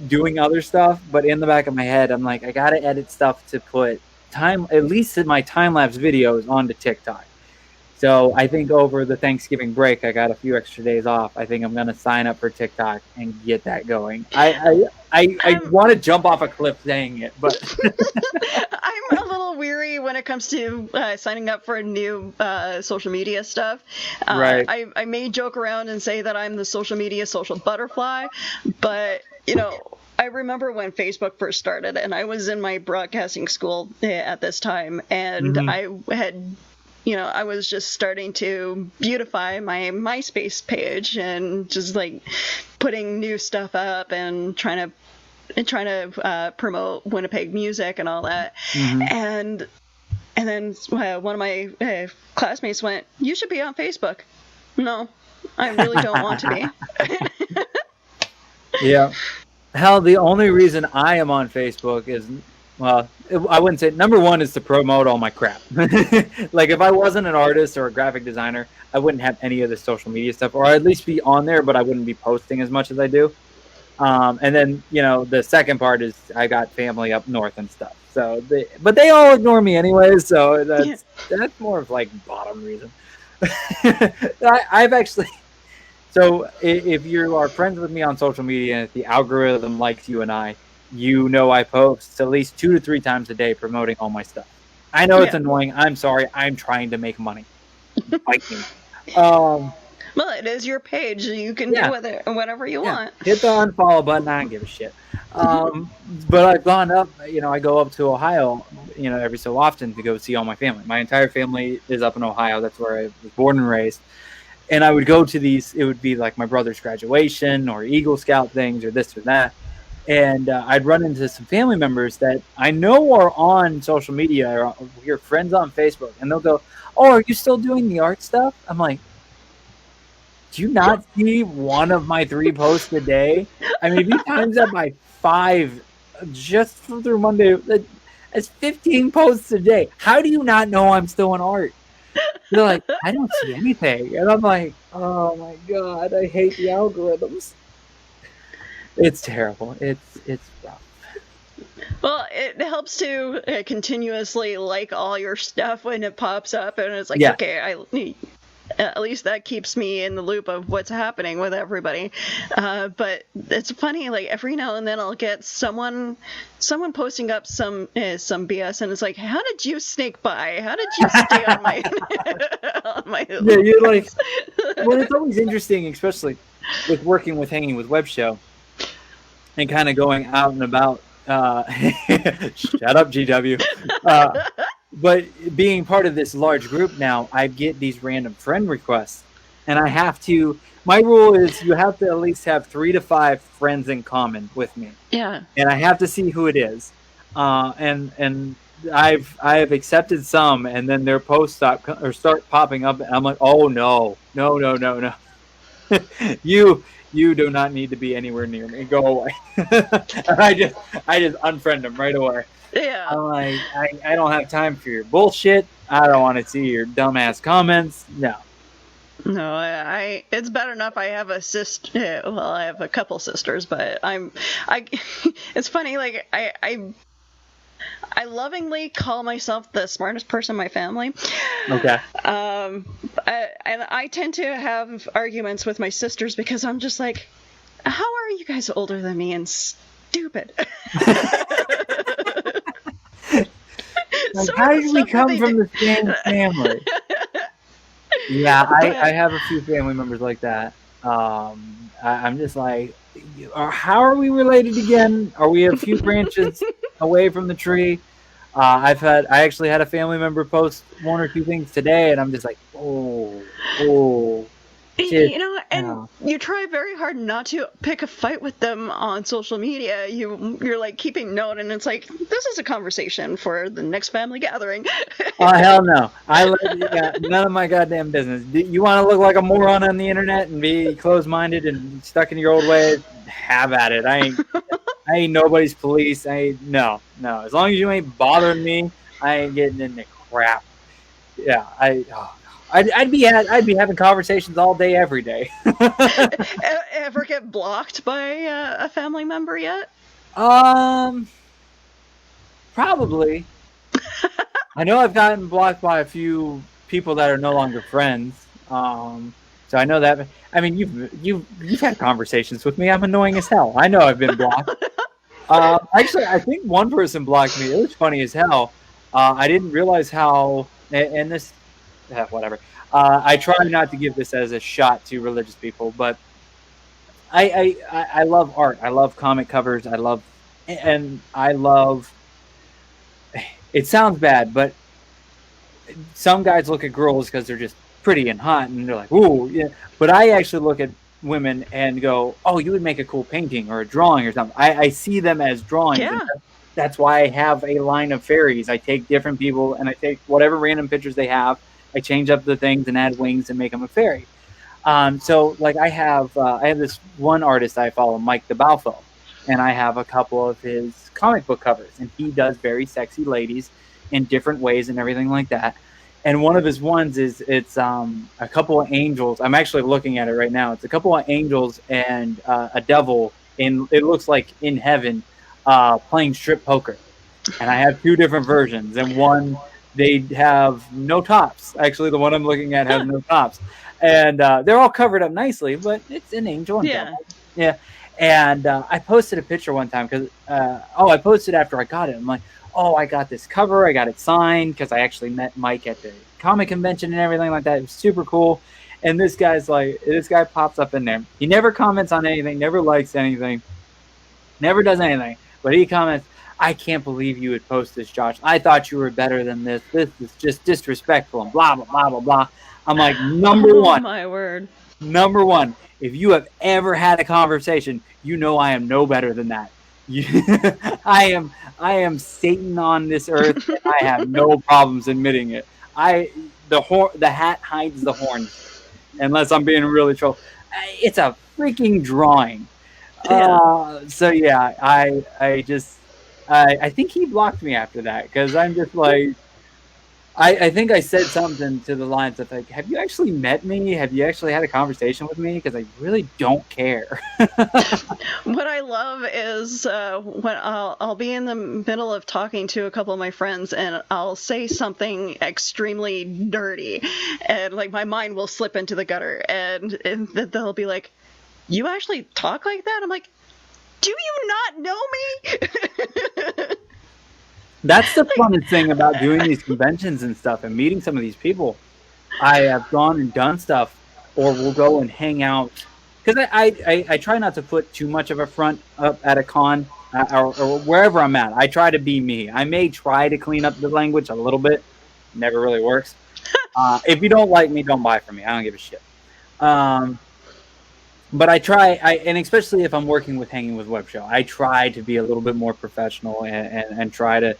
doing other stuff. But in the back of my head, I'm like, I got to edit stuff to put at least in my time-lapse videos onto TikTok. So I think over the Thanksgiving break, I got a few extra days off. I think I'm going to sign up for TikTok and get that going. I want to jump off a cliff saying it, but I'm a little weary when it comes to signing up for new social media stuff. Right. I may joke around and say that I'm the social butterfly, but I remember when Facebook first started, and I was in my broadcasting school at this time, and I had. I was just starting to beautify my MySpace page and just like putting new stuff up and trying to promote Winnipeg music and all that. And then one of my classmates went, "You should be on Facebook." No, I really don't want to be. Yeah. Hell, the only reason I am on Facebook is, well, I wouldn't say, number one is to promote all my crap. Like if I wasn't an artist or a graphic designer, I wouldn't have any of the social media stuff, or I'd at least be on there, but I wouldn't be posting as much as I do. And then, the second part is I got family up north and stuff. So, but they all ignore me anyways. So that's more of like bottom reason. I've actually, so if you are friends with me on social media and if the algorithm likes you and I post at least 2 to 3 times a day promoting all my stuff. I know it's annoying. I'm sorry. I'm trying to make money. Fight me. Well, it is your page. You can do with it whatever you want. Hit the unfollow button. I don't give a shit. But I've gone up, I go up to Ohio, every so often to go see all my family. My entire family is up in Ohio. That's where I was born and raised. And I would go to these, it would be like my brother's graduation or Eagle Scout things or this or that. And I'd run into some family members that I know are on social media or we're friends on Facebook. And they'll go, "Oh, are you still doing the art stuff?" I'm like, do you not see one of my 3 posts a day? I mean, if you times that by 5 just through Monday, that's 15 posts a day. How do you not know I'm still in art? They're like, I don't see anything. And I'm like, oh my God, I hate the algorithms. It's terrible. It's rough. Well, it helps to continuously like all your stuff when it pops up, and it's like, okay, at least that keeps me in the loop of what's happening with everybody. But it's funny, like every now and then I'll get someone posting up some BS, and it's like, how did you snake by? How did you stay on my on my? Yeah, you're like, well, it's always interesting, especially with working with Hangin with Web Show. And kind of going out and about, shut up, GW. But being part of this large group now, I get these random friend requests. and I have to. My rule is you have to at least have 3 to 5 friends in common with me. Yeah. And I have to see who it is. And I've accepted some, and then their posts start popping up, and I'm like, oh no. you do not need to be anywhere near me. Go away. And I just unfriend them right away. Yeah. I'm like, I don't have time for your bullshit. I don't want to see your dumbass comments. No. No, it's bad enough I have a sister. Well, I have a couple sisters, but it's funny. Like I lovingly call myself the smartest person in my family. Okay. I tend to have arguments with my sisters because I'm just like, how are you guys older than me and stupid? Like, how did we come from the same family? Yeah, I have a few family members like that. I'm just like, how are we related again? Are we a few branches away from the tree? I actually had a family member post 1 or 2 things today, and I'm just like, oh. Shit. You know, and you try very hard not to pick a fight with them on social media. You're like keeping note, and it's like, this is a conversation for the next family gathering. Oh, hell no. None of my goddamn business. You want to look like a moron on the internet and be closed-minded and stuck in your old ways? Have at it. I ain't nobody's police. No. As long as you ain't bothering me, I ain't getting into crap. Yeah, I'd be having conversations all day, every day. Ever get blocked by a family member yet? Probably. I know I've gotten blocked by a few people that are no longer friends. So I know that. I mean, you've had conversations with me. I'm annoying as hell. I know I've been blocked. Actually, I think one person blocked me. It was funny as hell. I didn't realize how. And this. Whatever. I try not to give this as a shot to religious people, but I love art. I love comic covers. I love. It sounds bad, but some guys look at girls because they're just pretty and hot, and they're like, "Ooh, yeah." But I actually look at women and go, "Oh, you would make a cool painting or a drawing or something." I see them as drawings. Yeah. That's why I have a line of fairies. I take different people and I take whatever random pictures they have. I change up the things and add wings and make them a fairy. So like I have this one artist I follow, Mike the Balfo, and I have a couple of his comic book covers, and he does very sexy ladies in different ways and everything like that. And one of his ones it's a couple of angels. I'm actually looking at it right now. It's a couple of angels and a devil it looks like in heaven playing strip poker. And I have 2 different versions, and one they have no tops. Actually, the one I'm looking at has no tops, and they're all covered up nicely. But it's an angel and devil. Yeah. And I posted a picture one time because I posted after I got it. I'm like, oh, I got this cover. I got it signed because I actually met Mike at the comic convention and everything like that. It was super cool. And this guy pops up in there. He never comments on anything, never likes anything, never does anything. But he comments, I can't believe you would post this, Josh. I thought you were better than this. This is just disrespectful and blah, blah, blah, blah, blah. I'm like, number one. Oh, my word. Number one, if you have ever had a conversation, you know I am no better than that. I am Satan on this earth, and I have no problems admitting it. The hat hides the horn, unless I'm being really troll. It's a freaking drawing. Yeah. So yeah, I think he blocked me after that because I'm just like, I think I said something to the lines of like, have you actually met me? Have you actually had a conversation with me? Because I really don't care. What I love is when I'll be in the middle of talking to a couple of my friends and I'll say something extremely dirty, and like my mind will slip into the gutter, and they'll be like, you actually talk like that? I'm like, do you not know me? That's the funnest thing about doing these conventions and stuff and meeting some of these people. I have gone and done stuff, or we'll go and hang out. Because I try not to put too much of a front up at a con or wherever I'm at. I try to be me. I may try to clean up the language a little bit. Never really works. If you don't like me, don't buy from me. I don't give a shit. But I try, and especially if I'm working with Hanging with Web Show, I try to be a little bit more professional and try to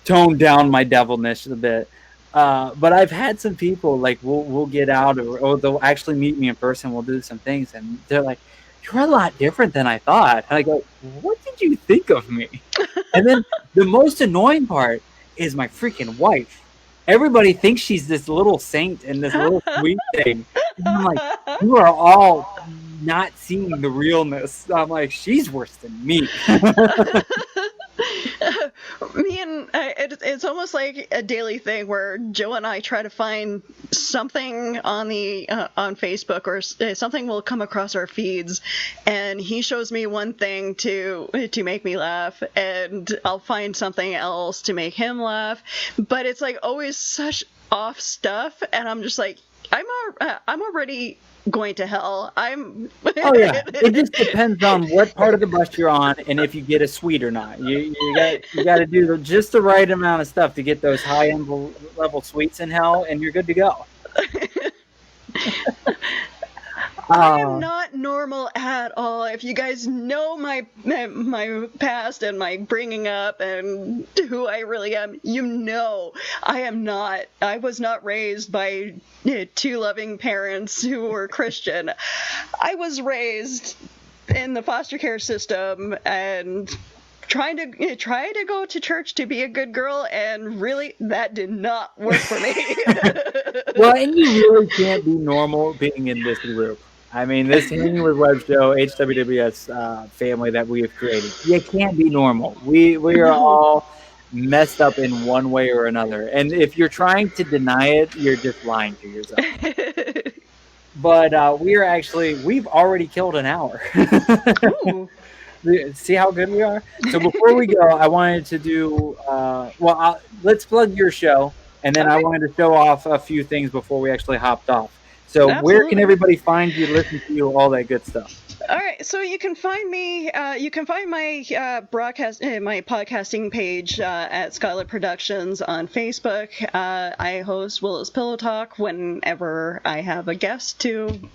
tone down my devilness a bit. But I've had some people like we'll get out or they'll actually meet me in person. We'll do some things, and they're like, "You're a lot different than I thought." And I go, "What did you think of me?" And then the most annoying part is my freaking wife. Everybody thinks she's this little saint and this little sweet thing. And I'm like, you are all not seeing the realness. I'm like, she's worse than me. It's almost like a daily thing where Joe and I try to find something on Facebook or something will come across our feeds, and he shows me one thing to make me laugh, and I'll find something else to make him laugh, but it's like always such off stuff, and I'm just like, I'm already going to hell. Oh yeah, it just depends on what part of the bus you're on and if you get a suite or not. You got to do just the right amount of stuff to get those high end level suites in hell, and you're good to go. I am not normal at all. If you guys know my past and my bringing up and who I really am, you know I am not. I was not raised by two loving parents who were Christian. I was raised in the foster care system and try to go to church to be a good girl, and really that did not work for me. Well, and you really can't be normal being in this group. I mean, this Hanging with Web Show, HWWS family that we have created, you can't be normal. We are all messed up in one way or another. And if you're trying to deny it, you're just lying to yourself. But we've already killed an hour. See how good we are? So before we go, I wanted to do, let's plug your show. And then I wanted to show off a few things before we actually hopped off. So where can everybody find you, listen to you, all that good stuff? All right, so you can find me. You can find my my podcasting page at Scarlet Productions on Facebook. I host Willow's Pillow Talk whenever I have a guest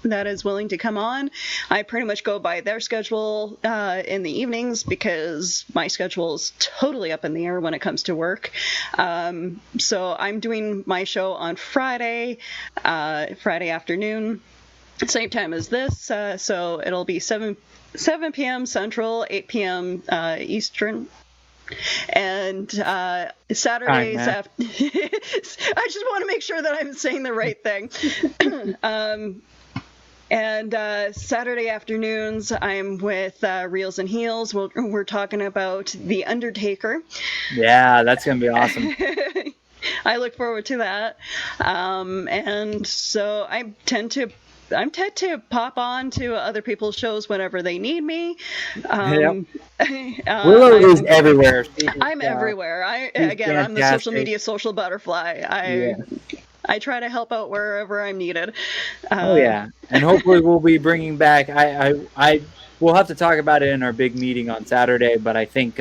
that is willing to come on. I pretty much go by their schedule in the evenings because my schedule is totally up in the air when it comes to work. So I'm doing my show on Friday afternoon. Same time as this, so it'll be 7 p.m. Central, 8 p.m. Eastern, and Saturdays after. I just want to make sure that I'm saying the right thing. And Saturday afternoons, I'm with Reels and Heels. We're talking about The Undertaker. Yeah, that's gonna be awesome. I look forward to that, and so I tend to pop on to other people's shows whenever they need me. Willow is everywhere. I'm everywhere. I'm the social media social butterfly. I try to help out wherever I'm needed. And hopefully we'll be bringing back. We'll have to talk about it in our big meeting on Saturday, but I think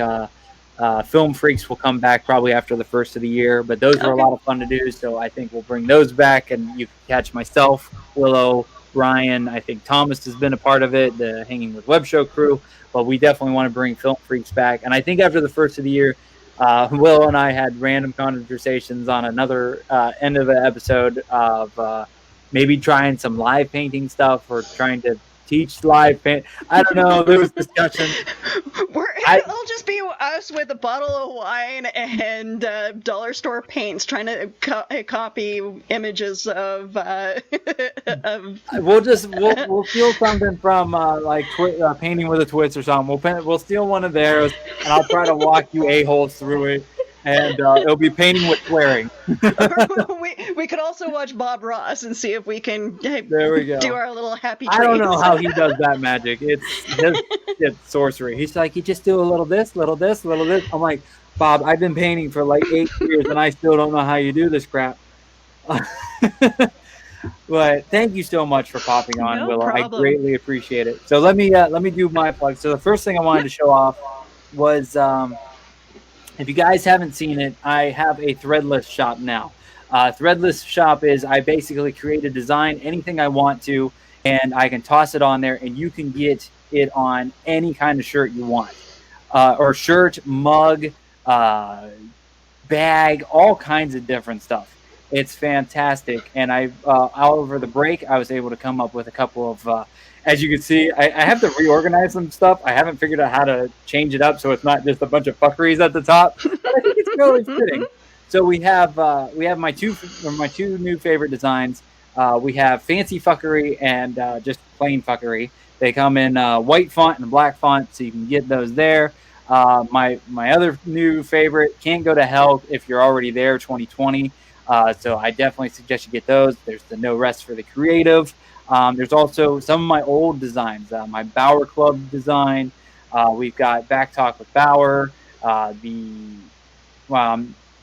Film Freaks will come back probably after the first of the year. But those were a lot of fun to do, so I think we'll bring those back, and you can catch myself, Willow, Ryan. I think Thomas has been a part of it, the Hanging with Web Show crew, but we definitely want to bring Film Freaks back. And I think after the first of the year, Willow and I had random conversations on another end of the episode of maybe trying some live painting stuff or trying to teach live paint. I don't know. There was discussion. It'll just be us with a bottle of wine and dollar store paints trying to copy images of. We'll steal something from Painting with a Twist or something. We'll steal one of theirs, and I'll try to walk you a-holes through it. And it'll be painting with swearing. we could also watch Bob Ross and see if we can there we go. Do our little happy trees. I don't know how he does that magic. It's sorcery. He's like, you just do a little this, little this, little this. I'm like, Bob, I've been painting for like 8 years and I still don't know how you do this crap. But thank you so much for popping on, no Willow. problem. I greatly appreciate it. So let me do my plug. So the first thing I wanted to show off was if you guys haven't seen it, I have a Threadless Shop now. Threadless Shop is I basically create a design, anything I want to, and I can toss it on there, and you can get it on any kind of shirt you want, or shirt, mug, bag, all kinds of different stuff. It's fantastic, and over the break, I was able to come up with a couple of. As you can see, I have to reorganize some stuff. I haven't figured out how to change it up so it's not just a bunch of fuckeries at the top. But I think it's really fitting. So we have my two new favorite designs. We have fancy fuckery and just plain fuckery. They come in white font and black font, so you can get those there. My other new favorite, Can't Go to Hell If You're Already There 2020. So I definitely suggest you get those. There's the No Rest for the Creative. There's also some of my old designs, my Bauer Club design. We've got Back Talk with Bauer.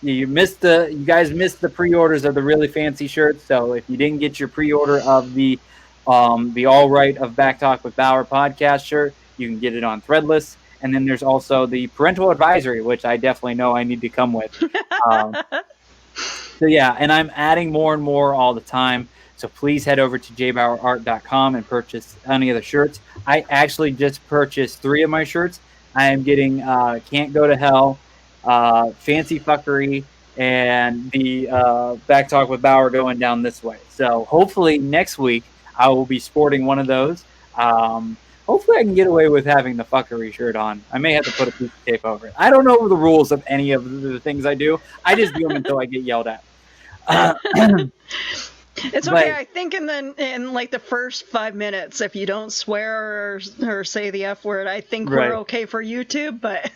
You guys missed the pre-orders of the really fancy shirts. So if you didn't get your pre-order of the All Right of Back Talk with Bauer podcast shirt, you can get it on Threadless. And then there's also the parental advisory, which I definitely know I need to come with. So yeah, and I'm adding more and more all the time. So please head over to JBauerArt.com and purchase any of the shirts. I actually just purchased 3 of my shirts. I am getting Can't Go to Hell, Fancy Fuckery, and the Back Talk with Bauer going down this way. So hopefully next week I will be sporting one of those. Hopefully I can get away with having the fuckery shirt on. I may have to put a piece of tape over it. I don't know the rules of any of the things I do. I just do them until I get yelled at. It's okay. I think in like the first 5 minutes, if you don't swear or say the F word, I think we're okay for YouTube, but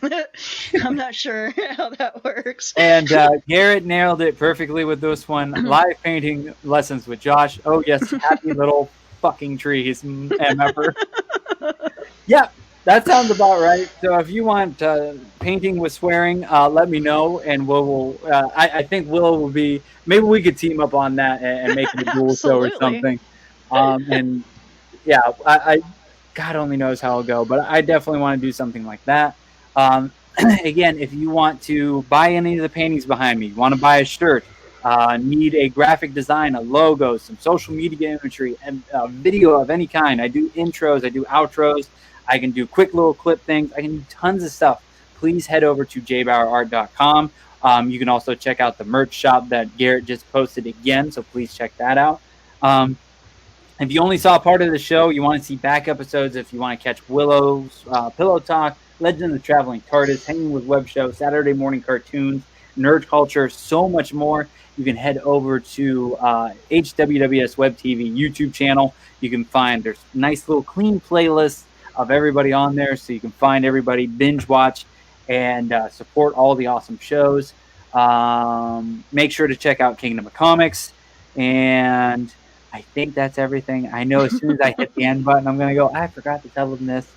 I'm not sure how that works. And Garrett nailed it perfectly with this one. Live painting lessons with Josh. Oh yes, happy little fucking trees, MFer. Yeah, that sounds about right. So if you want painting with swearing, let me know, and we'll. I think Will will be. Maybe we could team up on that and make it a dual show or something. And yeah, I God only knows how it'll go, but I definitely want to do something like that. Again, if you want to buy any of the paintings behind me, want to buy a shirt, need a graphic design, a logo, some social media imagery, and a video of any kind. I do intros, I do outros, I can do quick little clip things, I can do tons of stuff. Please head over to JBauerArt.com. You can also check out the merch shop that Garrett just posted again, so please check that out. If you only saw part of the show, you want to see back episodes, if you want to catch Willow's Pillow Talk, Legend of the Traveling Tardis, Hangin with Web Show, Saturday morning cartoons, nerd culture, so much more, you can head over to HWWS WebTV YouTube channel. You can find there's nice little clean playlists of everybody on there, so you can find everybody, binge watch, and support all the awesome shows. Make sure to check out Kingdom of Comics, and I think that's everything. I know as soon as I hit the end button, I'm going to go, I forgot to tell them this.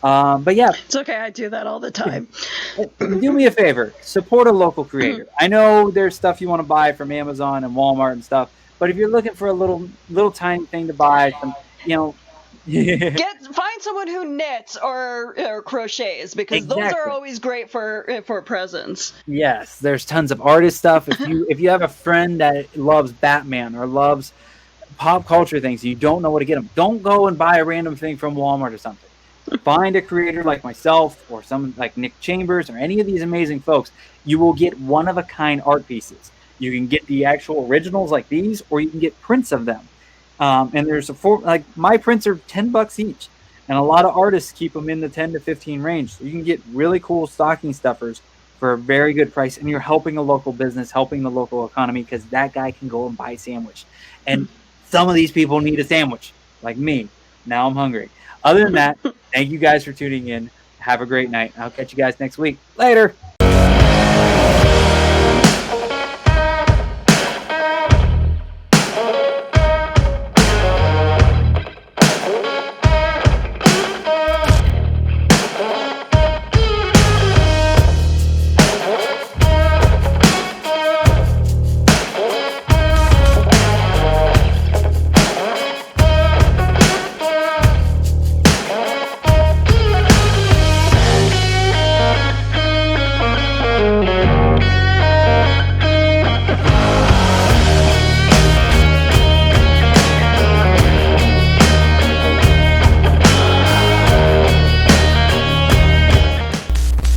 But yeah. It's okay. I do that all the time. Do me a favor. Support a local creator. I know there's stuff you want to buy from Amazon and Walmart and stuff, but if you're looking for a little tiny thing to buy, some, find someone who knits or crochets, because those are always great for presents. Yes, there's tons of artist stuff. If you have a friend that loves Batman or loves pop culture things, you don't know what to get them, don't go and buy a random thing from Walmart or something. Find a creator like myself or someone like Nick Chambers or any of these amazing folks. You will get one-of-a-kind art pieces. You can get the actual originals like these, or you can get prints of them. And there's my prints are $10 each, and a lot of artists keep them in the 10 to 15 range. So you can get really cool stocking stuffers for a very good price, and you're helping a local business, helping the local economy, because that guy can go and buy a sandwich. And some of these people need a sandwich, like me. Now I'm hungry. Other than that, thank you guys for tuning in. Have a great night. I'll catch you guys next week. Later.